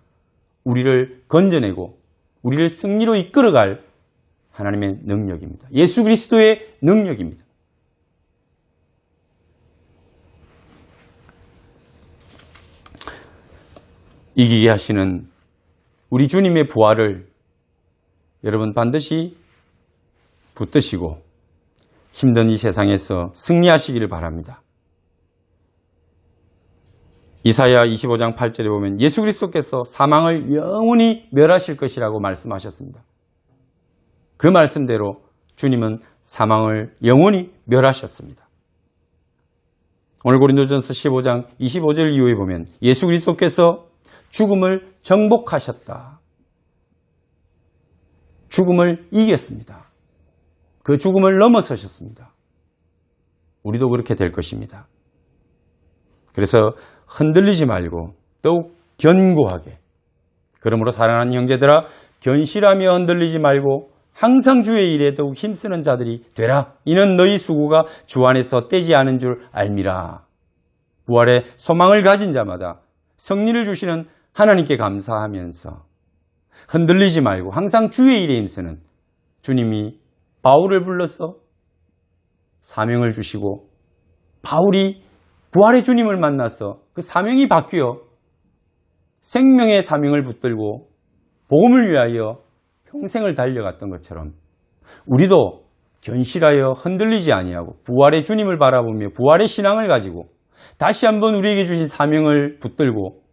우리를 건져내고 우리를 승리로 이끌어갈 하나님의 능력입니다. 예수 그리스도의 능력입니다. 이기게 하시는 우리 주님의 부활을 여러분 반드시 붙드시고 힘든 이 세상에서 승리하시기를 바랍니다. 이사야 25장 8절에 보면 예수 그리스도께서 사망을 영원히 멸하실 것이라고 말씀하셨습니다. 그 말씀대로 주님은 사망을 영원히 멸하셨습니다. 오늘 고린도전서 15장 25절 이후에 보면 예수 그리스도께서 죽음을 정복하셨다. 죽음을 이겼습니다. 그 죽음을 넘어서셨습니다. 우리도 그렇게 될 것입니다. 그래서 흔들리지 말고 더욱 견고하게, 그러므로 사랑하는 형제들아 견실하며 흔들리지 말고 항상 주의 일에 더욱 힘쓰는 자들이 되라. 이는 너희 수고가 주 안에서 떼지 않은 줄 알미라. 부활의 소망을 가진 자마다 승리를 주시는 하나님께 감사하면서 흔들리지 말고 항상 주의 일에 힘쓰는, 주님이 바울을 불러서 사명을 주시고 바울이 부활의 주님을 만나서 그 사명이 바뀌어 생명의 사명을 붙들고 복음을 위하여 평생을 달려갔던 것처럼 우리도 견실하여 흔들리지 아니하고 부활의 주님을 바라보며 부활의 신앙을 가지고 다시 한번 우리에게 주신 사명을 붙들고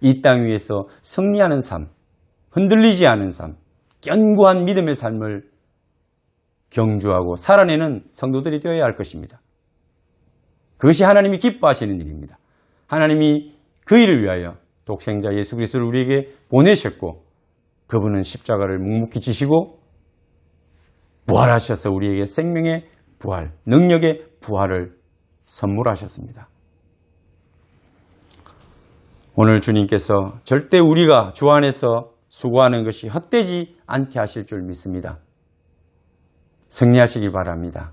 이 땅 위에서 승리하는 삶, 흔들리지 않은 삶, 견고한 믿음의 삶을 경주하고 살아내는 성도들이 되어야 할 것입니다. 그것이 하나님이 기뻐하시는 일입니다. 하나님이 그 일을 위하여 독생자 예수 그리스도를 우리에게 보내셨고 그분은 십자가를 묵묵히 지시고 부활하셔서 우리에게 생명의 부활, 능력의 부활을 선물하셨습니다. 오늘 주님께서 절대 우리가 주 안에서 수고하는 것이 헛되지 않게 하실 줄 믿습니다. 승리하시기 바랍니다.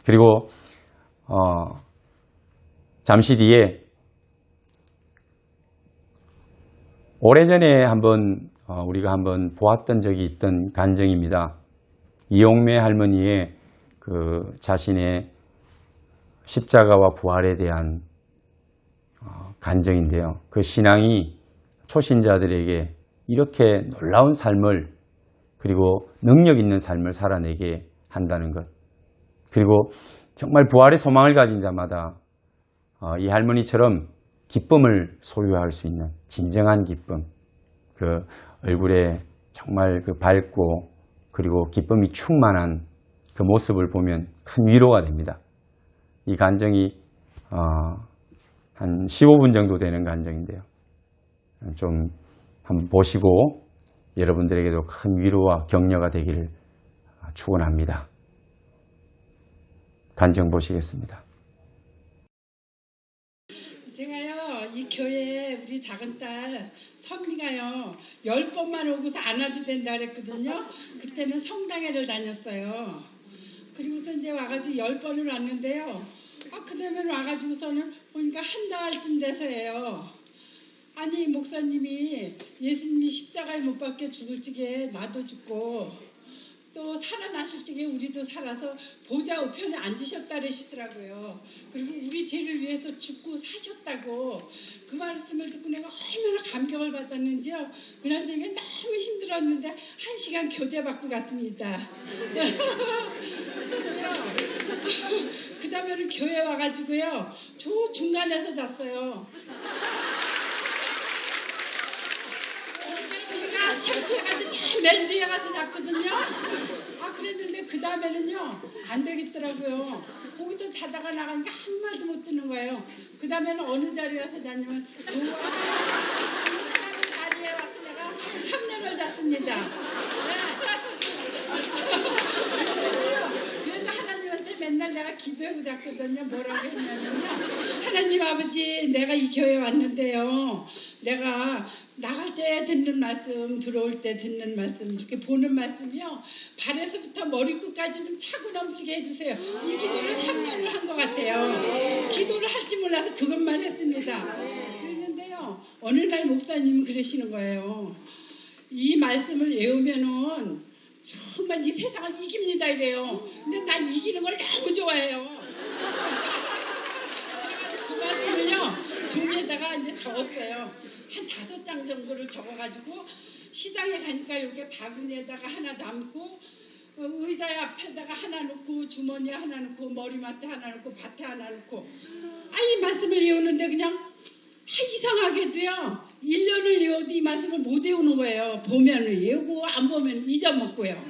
그리고 잠시 뒤에 오래전에 우리가 한번 보았던 적이 있던 간증입니다. 이용매 할머니의 그 자신의 십자가와 부활에 대한 간증인데요. 그 신앙이 초신자들에게 이렇게 놀라운 삶을 그리고 능력 있는 삶을 살아내게 한다는 것. 그리고 정말 부활의 소망을 가진 자마다 이 할머니처럼 기쁨을 소유할 수 있는 진정한 기쁨, 그 얼굴에 정말 그 밝고 그리고 기쁨이 충만한 그 모습을 보면 큰 위로가 됩니다. 이 간증이 한 15분 정도 되는 간증인데요. 좀 한번 보시고 여러분들에게도 큰 위로와 격려가 되기를 축원합니다. 간증 보시겠습니다. 제가요, 이 교회에 우리 작은 딸 선미가요, 10번만 오고서 안아도 된다 그랬거든요. 그때는 성당회를 다녔어요. 그리고서 이제 와가지고 10번을 왔는데요. 그 다음에 와가지고서는 보니까 한 달쯤 돼서예요. 아니, 목사님이 예수님이 십자가에 못 박혀 죽을 적에 나도 죽고 또 살아나실 적에 우리도 살아서 보좌 우편에 앉으셨다 그러시더라고요. 그리고 우리 죄를 위해서 죽고 사셨다고 그 말씀을 듣고 내가 얼마나 감격을 받았는지요. 그날 저녁에 너무 힘들었는데 1시간 교제 받고 갔습니다. 그 다음에는 교회 와가지고요. 저 중간에서 잤어요. 우리가 창피해가지고 참 맨 뒤에 가서 잤거든요. 그랬는데 그 다음에는요 안 되겠더라고요. 거기서 자다가 나가니까 한 말도 못 듣는 거예요. 그 다음에는 어느 자리에 와서 잤냐면 좋아하는 자리에 와서 내가 3년을 잤습니다. 그래도 하나님한테 맨날 내가 기도하고 잤거든요. 뭐라고 했냐면요, 하나님 아버지, 내가 이 교회 왔는데요, 내가 나갈 때 듣는 말씀, 들어올 때 듣는 말씀, 이렇게 보는 말씀이요, 발에서부터 머리끝까지 좀 차고 넘치게 해주세요. 이 기도를 3년을 한 것 같아요. 기도를 할지 몰라서 그것만 했습니다. 그랬는데요, 어느 날 목사님이 그러시는 거예요. 이 말씀을 외우면은 정말 이 세상을 이깁니다 이래요. 근데 난 이기는 걸 너무 좋아해요. 그래가지고 그 말씀을요 종이에다가 이제 적었어요. 한 5장 정도를 적어가지고 시장에 가니까 이렇게 바구니에다가 하나 담고 의자 앞에다가 하나 놓고 주머니에 하나 놓고 머리맡에 하나 놓고 밭에 하나 놓고 이 말씀을 외우는데 그냥 이상하게도요 1년을 외워도 이 말씀을 못 외우는 거예요. 보면은 외우고 안 보면 잊어먹고요.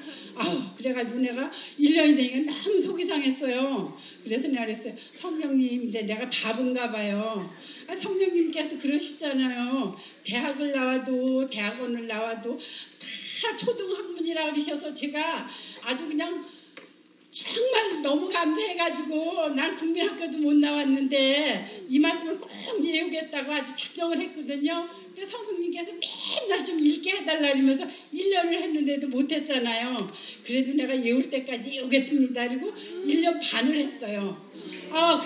그래가지고 내가 1년이 되니까 너무 속이 상했어요. 그래서 내가 그랬어요. 성령님, 이제 내가 바본가 봐요. 성령님께서 그러시잖아요. 대학을 나와도 대학원을 나와도 다 초등학문이라 그러셔서 제가 아주 그냥 정말 너무 감사해가지고 난 국민학교도 못 나왔는데 이 말씀을 꼭 외우겠다고 아주 작정을 했거든요. 그래서 성령님께서 맨날 좀 읽게 해달라 그러면서 1년을 했는데도 못했잖아요. 그래도 내가 외울 때까지 외우겠습니다. 그리고 1년 반을 했어요.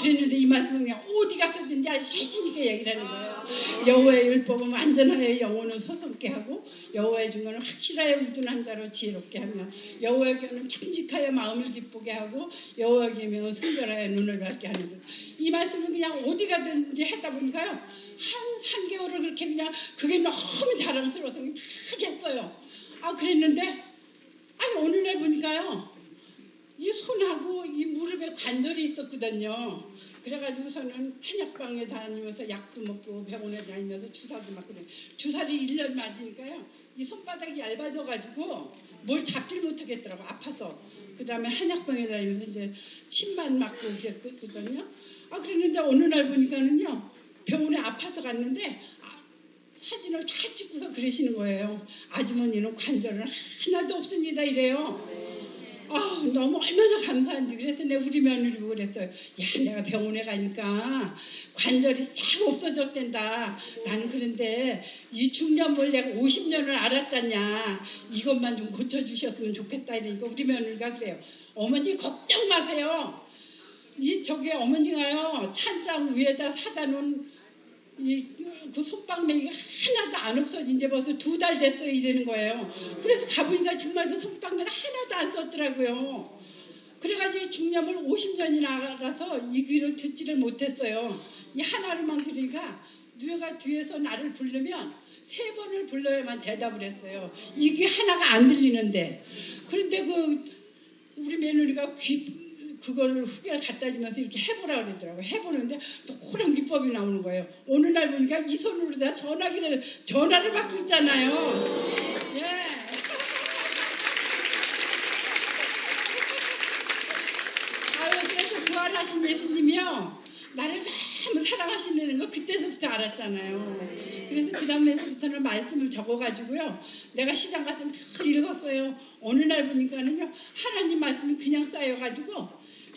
그랬는데 이 말씀은 그냥 어디 가서든지 아주 자신있게 얘기를 하는 거예요. 여호와의 율법은 완전하여 영혼을 소송케 하고 여호와의 증거는 확실하여 우둔한 자로 지혜롭게 하며 여호와의 교는 정직하여 마음을 기쁘게 하고 여호와의 계명은 순결하여 눈을 밝게 하는 것. 이 말씀을 그냥 어디 가든지 하다 보니까요 한 3개월을 그렇게 그냥 그게 너무 자랑스러워서 막 했어요. 그랬는데 어느 날 보니까요 이 손하고 이 무릎에 관절이 있었거든요. 그래가지고서는 한약방에 다니면서 약도 먹고 병원에 다니면서 주사도 맞고 그래. 주사를 1년 맞으니까요. 이 손바닥이 얇아져가지고 뭘 잡질 못하겠더라고. 아파서. 그 다음에 한약방에 다니면서 이제 침만 맞고 그랬거든요. 그랬는데 어느 날 보니까는요. 병원에 아파서 갔는데 사진을 다 찍고서 그러시는 거예요. 아주머니는 관절은 하나도 없습니다 이래요. 너무 얼마나 감사한지. 그래서 내가 우리 며느리 보고 그랬어요. 내가 병원에 가니까 관절이 싹 없어졌댄다. 나는 그런데 이 중년을 내가 50년을 알았잖냐. 이것만 좀 고쳐주셨으면 좋겠다. 이러니까 우리 며느리가 그래요. 어머니 걱정 마세요. 저기 어머니가요 찬장 위에다 사다 놓은 그 손방맹이가 하나도 안 없어진 이제 벌써 2달 됐어요 이러는 거예요. 그래서 가보니까 정말 그 손방맹이 하나도 안 썼더라고요. 그래가지고 중염을 50년이나 알아서 이 귀로 듣지를 못했어요. 이 하나로만 그러니까 누가 뒤에서 나를 부르면 3번을 불러야만 대답을 했어요. 이게 하나가 안 들리는데. 그런데 우리 며느리가 그거를 후기를 갖다 주면서 이렇게 해보라 그러더라고요. 해보는데 노란 기법이 나오는 거예요. 어느 날 보니까 이 손으로 다 전화를 받고 있잖아요. 예. 그래서 부활하신 예수님이요. 나를 너무 사랑하시는 거 그때서부터 알았잖아요. 그래서 그 다음에서부터는 말씀을 적어가지고요. 내가 시장 가서 다 읽었어요. 어느 날 보니까는요. 하나님 말씀이 그냥 쌓여가지고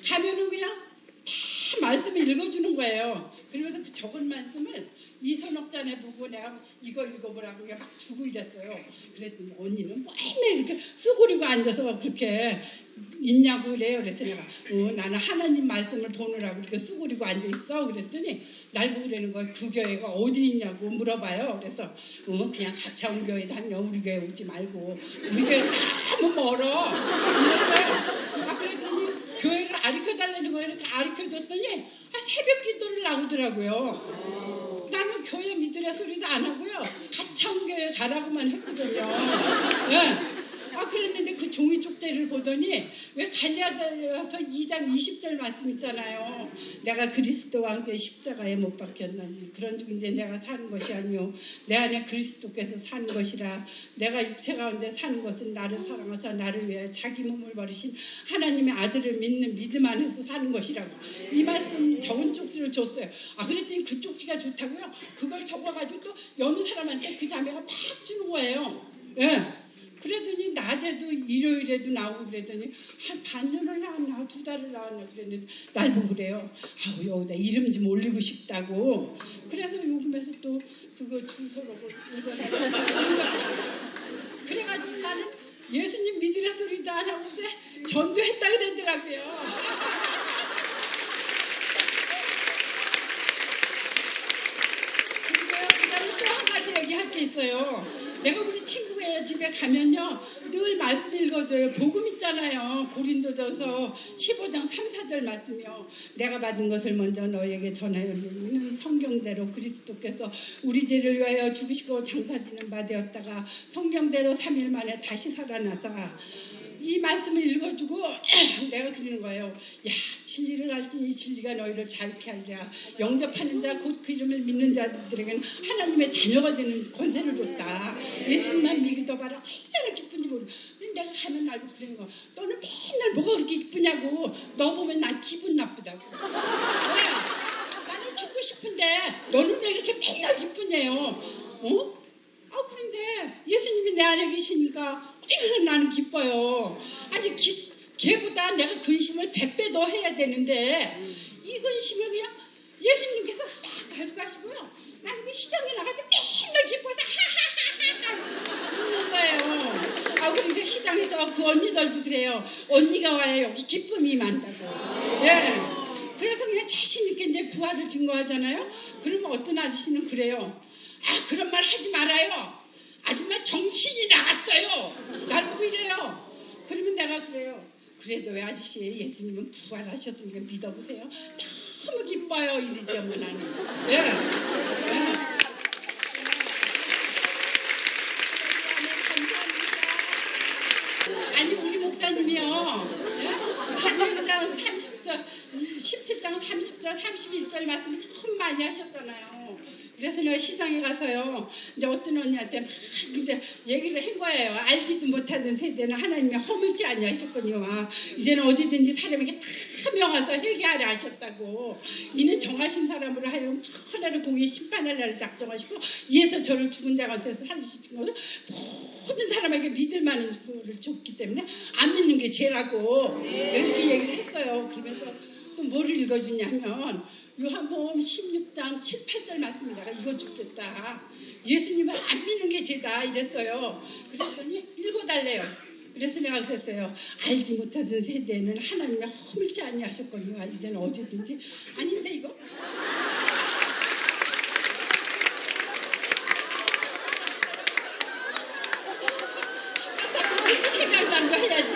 가면은 그냥 다 말씀을 읽어주는 거예요. 그러면서 그 적은 말씀을 이선옥자네 보고 내가 이거 읽어보라고 막 주고 이랬어요. 그랬더니 언니는 매일 이렇게 쑥그리고 앉아서 그렇게 있냐고 그래요. 그래서 내가 나는 하나님 말씀을 보느라고 이렇게 쑥그리고 앉아있어. 그랬더니 날 보고 그러는 거예요. 그 교회가 어디 있냐고 물어봐요. 그래서 그냥 가차운 교회 다녀. 우리 교회 오지 말고. 우리 교회 너무 멀어. 그랬어요. 그랬더니 교회를 가르쳐달라는 거예요. 이렇게 가르쳐줬더니 새벽 기도를 나오더라고요. 나는 교회 믿으라 소리도 안 하고요. 가차운 교회 가라고만 했거든요. 네. 그랬는데 그 종이 쪽지를 보더니 왜 갈라디아서 2장 20절 말씀 있잖아요. 내가 그리스도와 함께 십자가에 못 박혔나니 그런 중인데 내가 사는 것이 아니요 내 안에 그리스도께서 사는 것이라. 내가 육체 가운데 사는 것은 나를 사랑하사 나를 위해 자기 몸을 버리신 하나님의 아들을 믿는 믿음 안에서 사는 것이라고. 이 말씀 적은 쪽지를 줬어요. 그랬더니 그 쪽지가 좋다고요. 그걸 적어가지고 또 여느 사람한테 그 자매가 막 주는 거예요. 예. 그러더니 낮에도 일요일에도 나오고 그랬더니 한 반년을 나왔나 2달을 나왔나 그랬는데 날 보고 그래요. 여기다 이름 좀 올리고 싶다고. 그래서 요금에서 또 그거 주소로 그래가지고 나는 예수님 믿으라 소리도 안 하고 전도했다 그러더라고요. 그다음에 또 한 가지 얘기할 게 있어요. 내가 우리 친구의 집에 가면요 늘 말씀 읽어줘요. 복음 있잖아요. 고린도전서 15장 3, 4절 말씀이요. 내가 받은 것을 먼저 너에게 전하여 이는 성경대로 그리스도께서 우리 죄를 위하여 죽으시고 장사지는 바 되었다가 성경대로 3일 만에 다시 살아나서 이 말씀을 읽어주고 내가 그러는 거예요. 야, 진리를 알지니 진리가 너희를 자유케 하리라. 영접하는 자 곧 그 이름을 믿는 자들에게는 하나님의 자녀가 되는 권세를 줬다. 예수님만 믿어봐라. 얼마나 기쁜지 모르. 근데 내가 가면 알고 그런 거. 너는 맨날 뭐가 그렇게 기쁘냐고. 너 보면 난 기분 나쁘다고. 나는 죽고 싶은데 너는 왜 그렇게 맨날 기쁘냐요. 그런데 예수님이 내 안에 계시니까 나는 기뻐요. 아직 걔보다 내가 근심을 100배 더 해야 되는데 이 근심을 그냥 예수님께서 싹 가져가시고요. 나는 그 시장에 나갈 때 맨날 기뻐서 하하하하 웃는 거예요. 그러니까 시장에서 그 언니들도 그래요. 언니가 와야 여기 기쁨이 많다고. 예. 그래서 그냥 자신 있게 이제 부활을 증거하잖아요. 그러면 어떤 아저씨는 그래요. 그런 말 하지 말아요. 아줌마 정신이 나갔어요. 날 보고 이래요. 그러면 내가 그래요. 그래도 왜 아저씨 예수님은 부활하셨으니까 믿어보세요. 너무 기뻐요. 이러지 엄마 나는. 예. 아니 우리 목사님이요. 사도행전 17장 30절 31절 말씀 너무 많이 하셨잖아요. 그래서 내가 시장에 가서요. 이제 어떤 언니한테 막 근데 얘기를 한 거예요. 알지도 못하는 세대는 하나님의 허물지 아니하셨거든요. 이제는 어디든지 사람에게 다 명하서 회개하려 하셨다고. 이는 정하신 사람으로 하여금 천하를 공의 심판할 날을 작정하시고 이에서 저를 죽은 자 가운데서 살리신 것을 모든 사람에게 믿을 만한 것을 줬기 때문에 안 믿는 게 죄라고 이렇게 얘기를 했어요. 그러면서 또 뭐를 읽어주냐면 요한복음 16장 7, 8절 말씀을 내가 읽어주겠다. 예수님을 안 믿는 게 죄다 이랬어요. 그랬더니 읽어달래요. 그래서 내가 그랬어요. 알지 못하던 세대는 하나님의 허물지 아니하셨거든요. 이제는 어디든지 아닌데 이거? 생각난 거 해야지.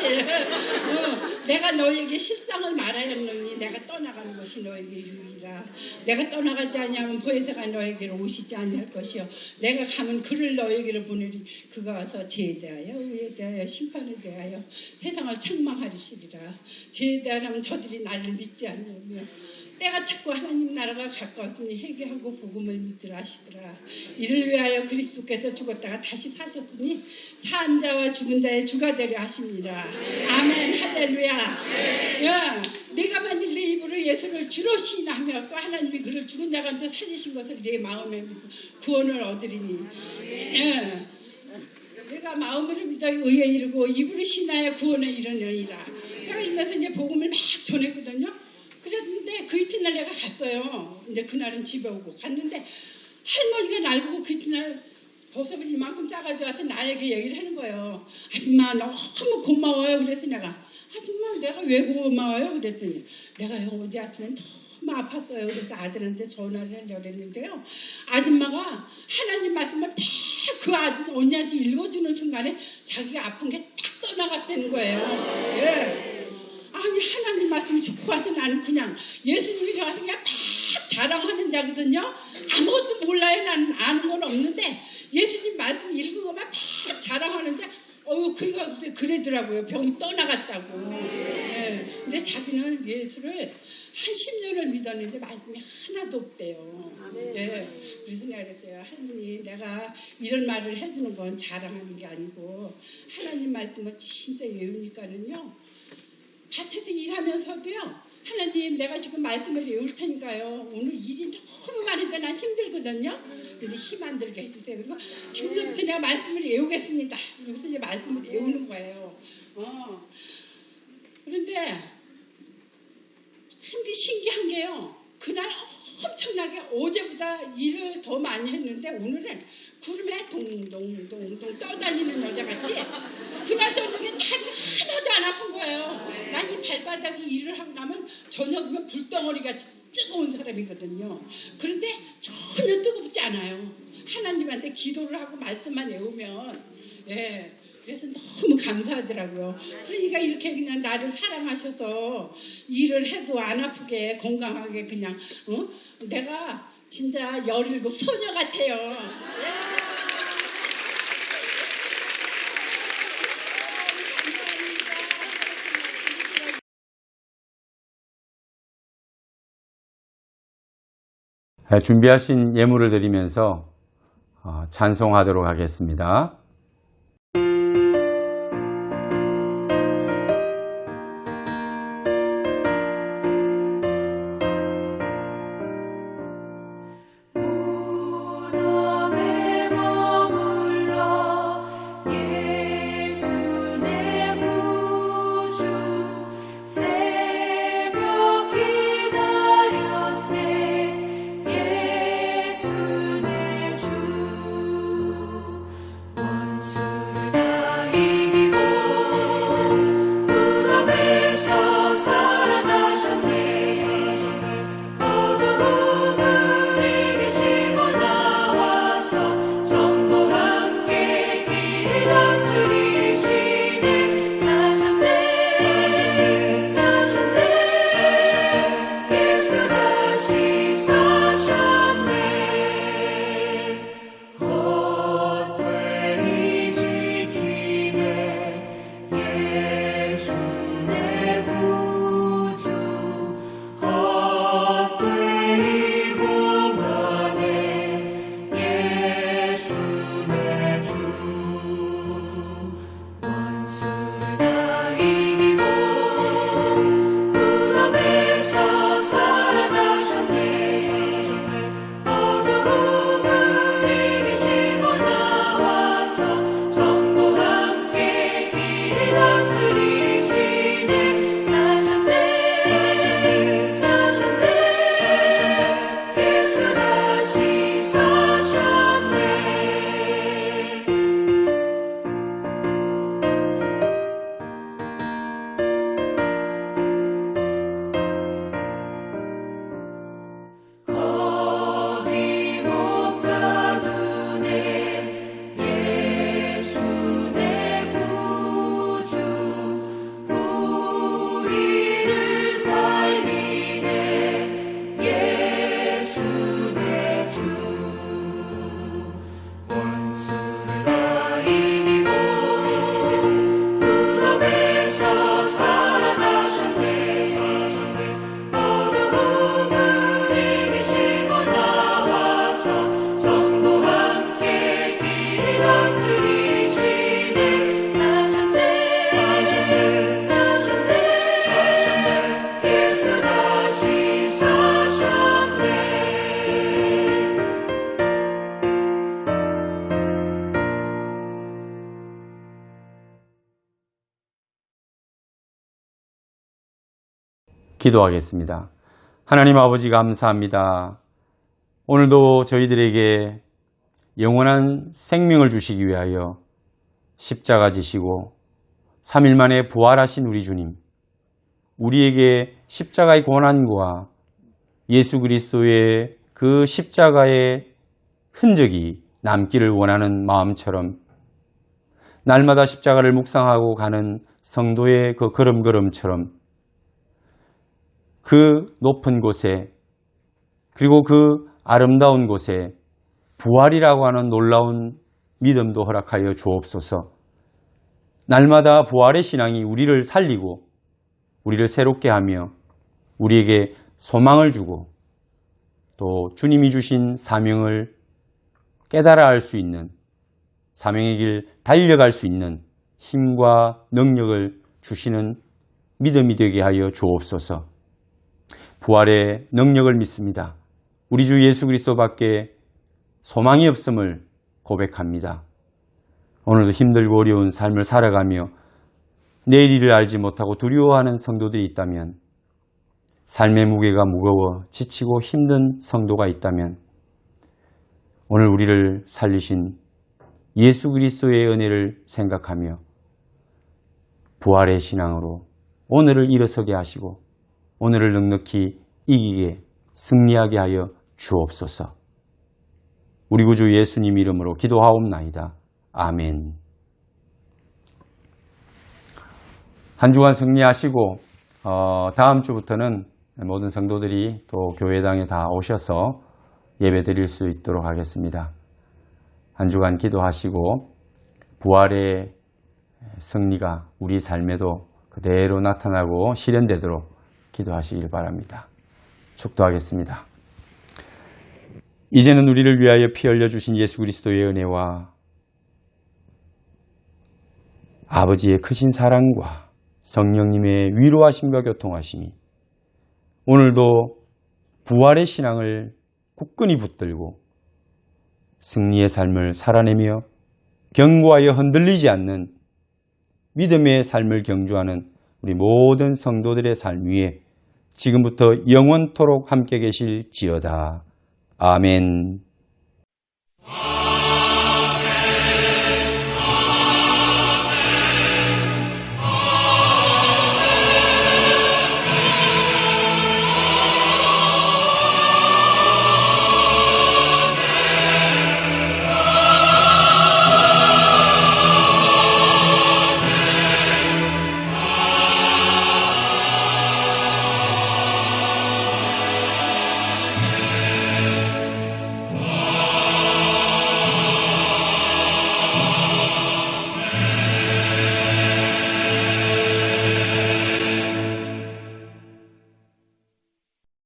내가 너에게 실상을 말하였느니 내가 떠나가는 것이 너에게 유익이라. 내가 떠나가지 아니하면 보혜사가 너에게로 오시지 아니할 것이요 내가 가면 그를 너에게로 보내리. 그가 와서 죄에 대하여 의에 대하여 심판에 대하여 세상을 책망하리시리라. 죄에 대하여는 저들이 나를 믿지 아니하며 때가 찼고 하나님 나라가 가까웠으니 회개하고 복음을 믿으라 하시더라. 이를 위하여 그리스도께서 죽었다가 다시 사셨으니 산 자와 죽은 자의 주가 되려 하십니다. 아멘 할렐루야. 야, 내가 만일 내 입으로 예수를 주로 시인하며 또 하나님이 그를 죽은 자 가운데 살리신 것을 내 마음에 믿고 구원을 얻으리니 예. 내가 마음으로 믿어 의에 이르고 입으로 신하여 구원에 이르느니라. 내가 이러면서 이제 복음을 막 전했거든요. 그랬는데 그 이튿날 내가 갔어요. 이제 그날은 집에 오고 갔는데 할머니가 날 보고 그 이튿날 버섯을 이만큼 싸가지고 와서 나에게 얘기를 하는 거예요. 아줌마 너무 고마워요. 그래서 내가 아줌마 내가 왜 고마워요? 그랬더니 내가 어제 아침에 너무 아팠어요. 그래서 아들한테 전화를 하려고 했는데요. 아줌마가 하나님 말씀을 딱 그 언니한테 읽어주는 순간에 자기가 아픈 게 딱 떠나갔다는 거예요. 예. 아니 하나님 말씀이 좋고 와서 나는 그냥 예수님이 좋아서 그냥 막 자랑하는 자거든요. 아무것도 몰라요. 나는 아는 건 없는데 예수님 말씀 읽은 것만 막 자랑하는데 그가 그러더라고요. 병이 떠나갔다고. 예. 근데 자기는 예수를 한 10년을 믿었는데 말씀이 하나도 없대요. 예. 그래서 내가 그랬어요. 하나님 내가 이런 말을 해주는 건 자랑하는 게 아니고 하나님 말씀을 진짜 외우니까는요. 밭에서 일하면서도요. 하나님 내가 지금 말씀을 외울 테니까요. 오늘 일이 너무 많은데 난 힘들거든요. 근데 힘 안 들게 해주세요. 그리고 지금부터 내가 말씀을 외우겠습니다. 그래서 이제 말씀을 외우는 거예요. 그런데 신기한 게요. 그날 엄청나게 어제보다 일을 더 많이 했는데 오늘은 구름에 동동동동 떠다니는 여자같이 그날 저녁에 다리 하나도 안 아픈 거예요. 난 이 발바닥이 일을 하고 나면 저녁이면 불덩어리같이 뜨거운 사람이거든요. 그런데 전혀 뜨겁지 않아요. 하나님한테 기도를 하고 말씀만 외우면 예. 그래서 너무 감사하더라고요. 그러니까 이렇게 그냥 나를 사랑하셔서 일을 해도 안 아프게 건강하게 그냥 내가 진짜 17 소녀 같아요. 준비하신 예물을 드리면서 찬송하도록 하겠습니다. 예수 내 주 기도하겠습니다. 하나님 아버지 감사합니다. 오늘도 저희들에게 영원한 생명을 주시기 위하여 십자가 지시고 3일 만에 부활하신 우리 주님, 우리에게 십자가의 고난과 예수 그리스도의 그 십자가의 흔적이 남기를 원하는 마음처럼 날마다 십자가를 묵상하고 가는 성도의 그 걸음걸음처럼 그 높은 곳에 그리고 그 아름다운 곳에 부활이라고 하는 놀라운 믿음도 허락하여 주옵소서. 날마다 부활의 신앙이 우리를 살리고 우리를 새롭게 하며 우리에게 소망을 주고 또 주님이 주신 사명을 깨달아 알 수 있는, 사명의 길 달려갈 수 있는 힘과 능력을 주시는 믿음이 되게 하여 주옵소서. 부활의 능력을 믿습니다. 우리 주 예수 그리스도밖에 소망이 없음을 고백합니다. 오늘도 힘들고 어려운 삶을 살아가며 내일 일을 알지 못하고 두려워하는 성도들이 있다면, 삶의 무게가 무거워 지치고 힘든 성도가 있다면 오늘 우리를 살리신 예수 그리스도의 은혜를 생각하며 부활의 신앙으로 오늘을 일어서게 하시고 오늘을 넉넉히 이기게 승리하게 하여 주옵소서. 우리 구주 예수님 이름으로 기도하옵나이다. 아멘. 한 주간 승리하시고 다음 주부터는 모든 성도들이 또 교회당에 다 오셔서 예배 드릴 수 있도록 하겠습니다. 한 주간 기도하시고 부활의 승리가 우리 삶에도 그대로 나타나고 실현되도록 기도하시길 바랍니다. 축도하겠습니다. 이제는 우리를 위하여 피 흘려주신 예수 그리스도의 은혜와 아버지의 크신 사랑과 성령님의 위로하심과 교통하심이 오늘도 부활의 신앙을 굳건히 붙들고 승리의 삶을 살아내며 견고하여 흔들리지 않는 믿음의 삶을 경주하는 우리 모든 성도들의 삶 위에 지금부터 영원토록 함께 계실지어다. 아멘.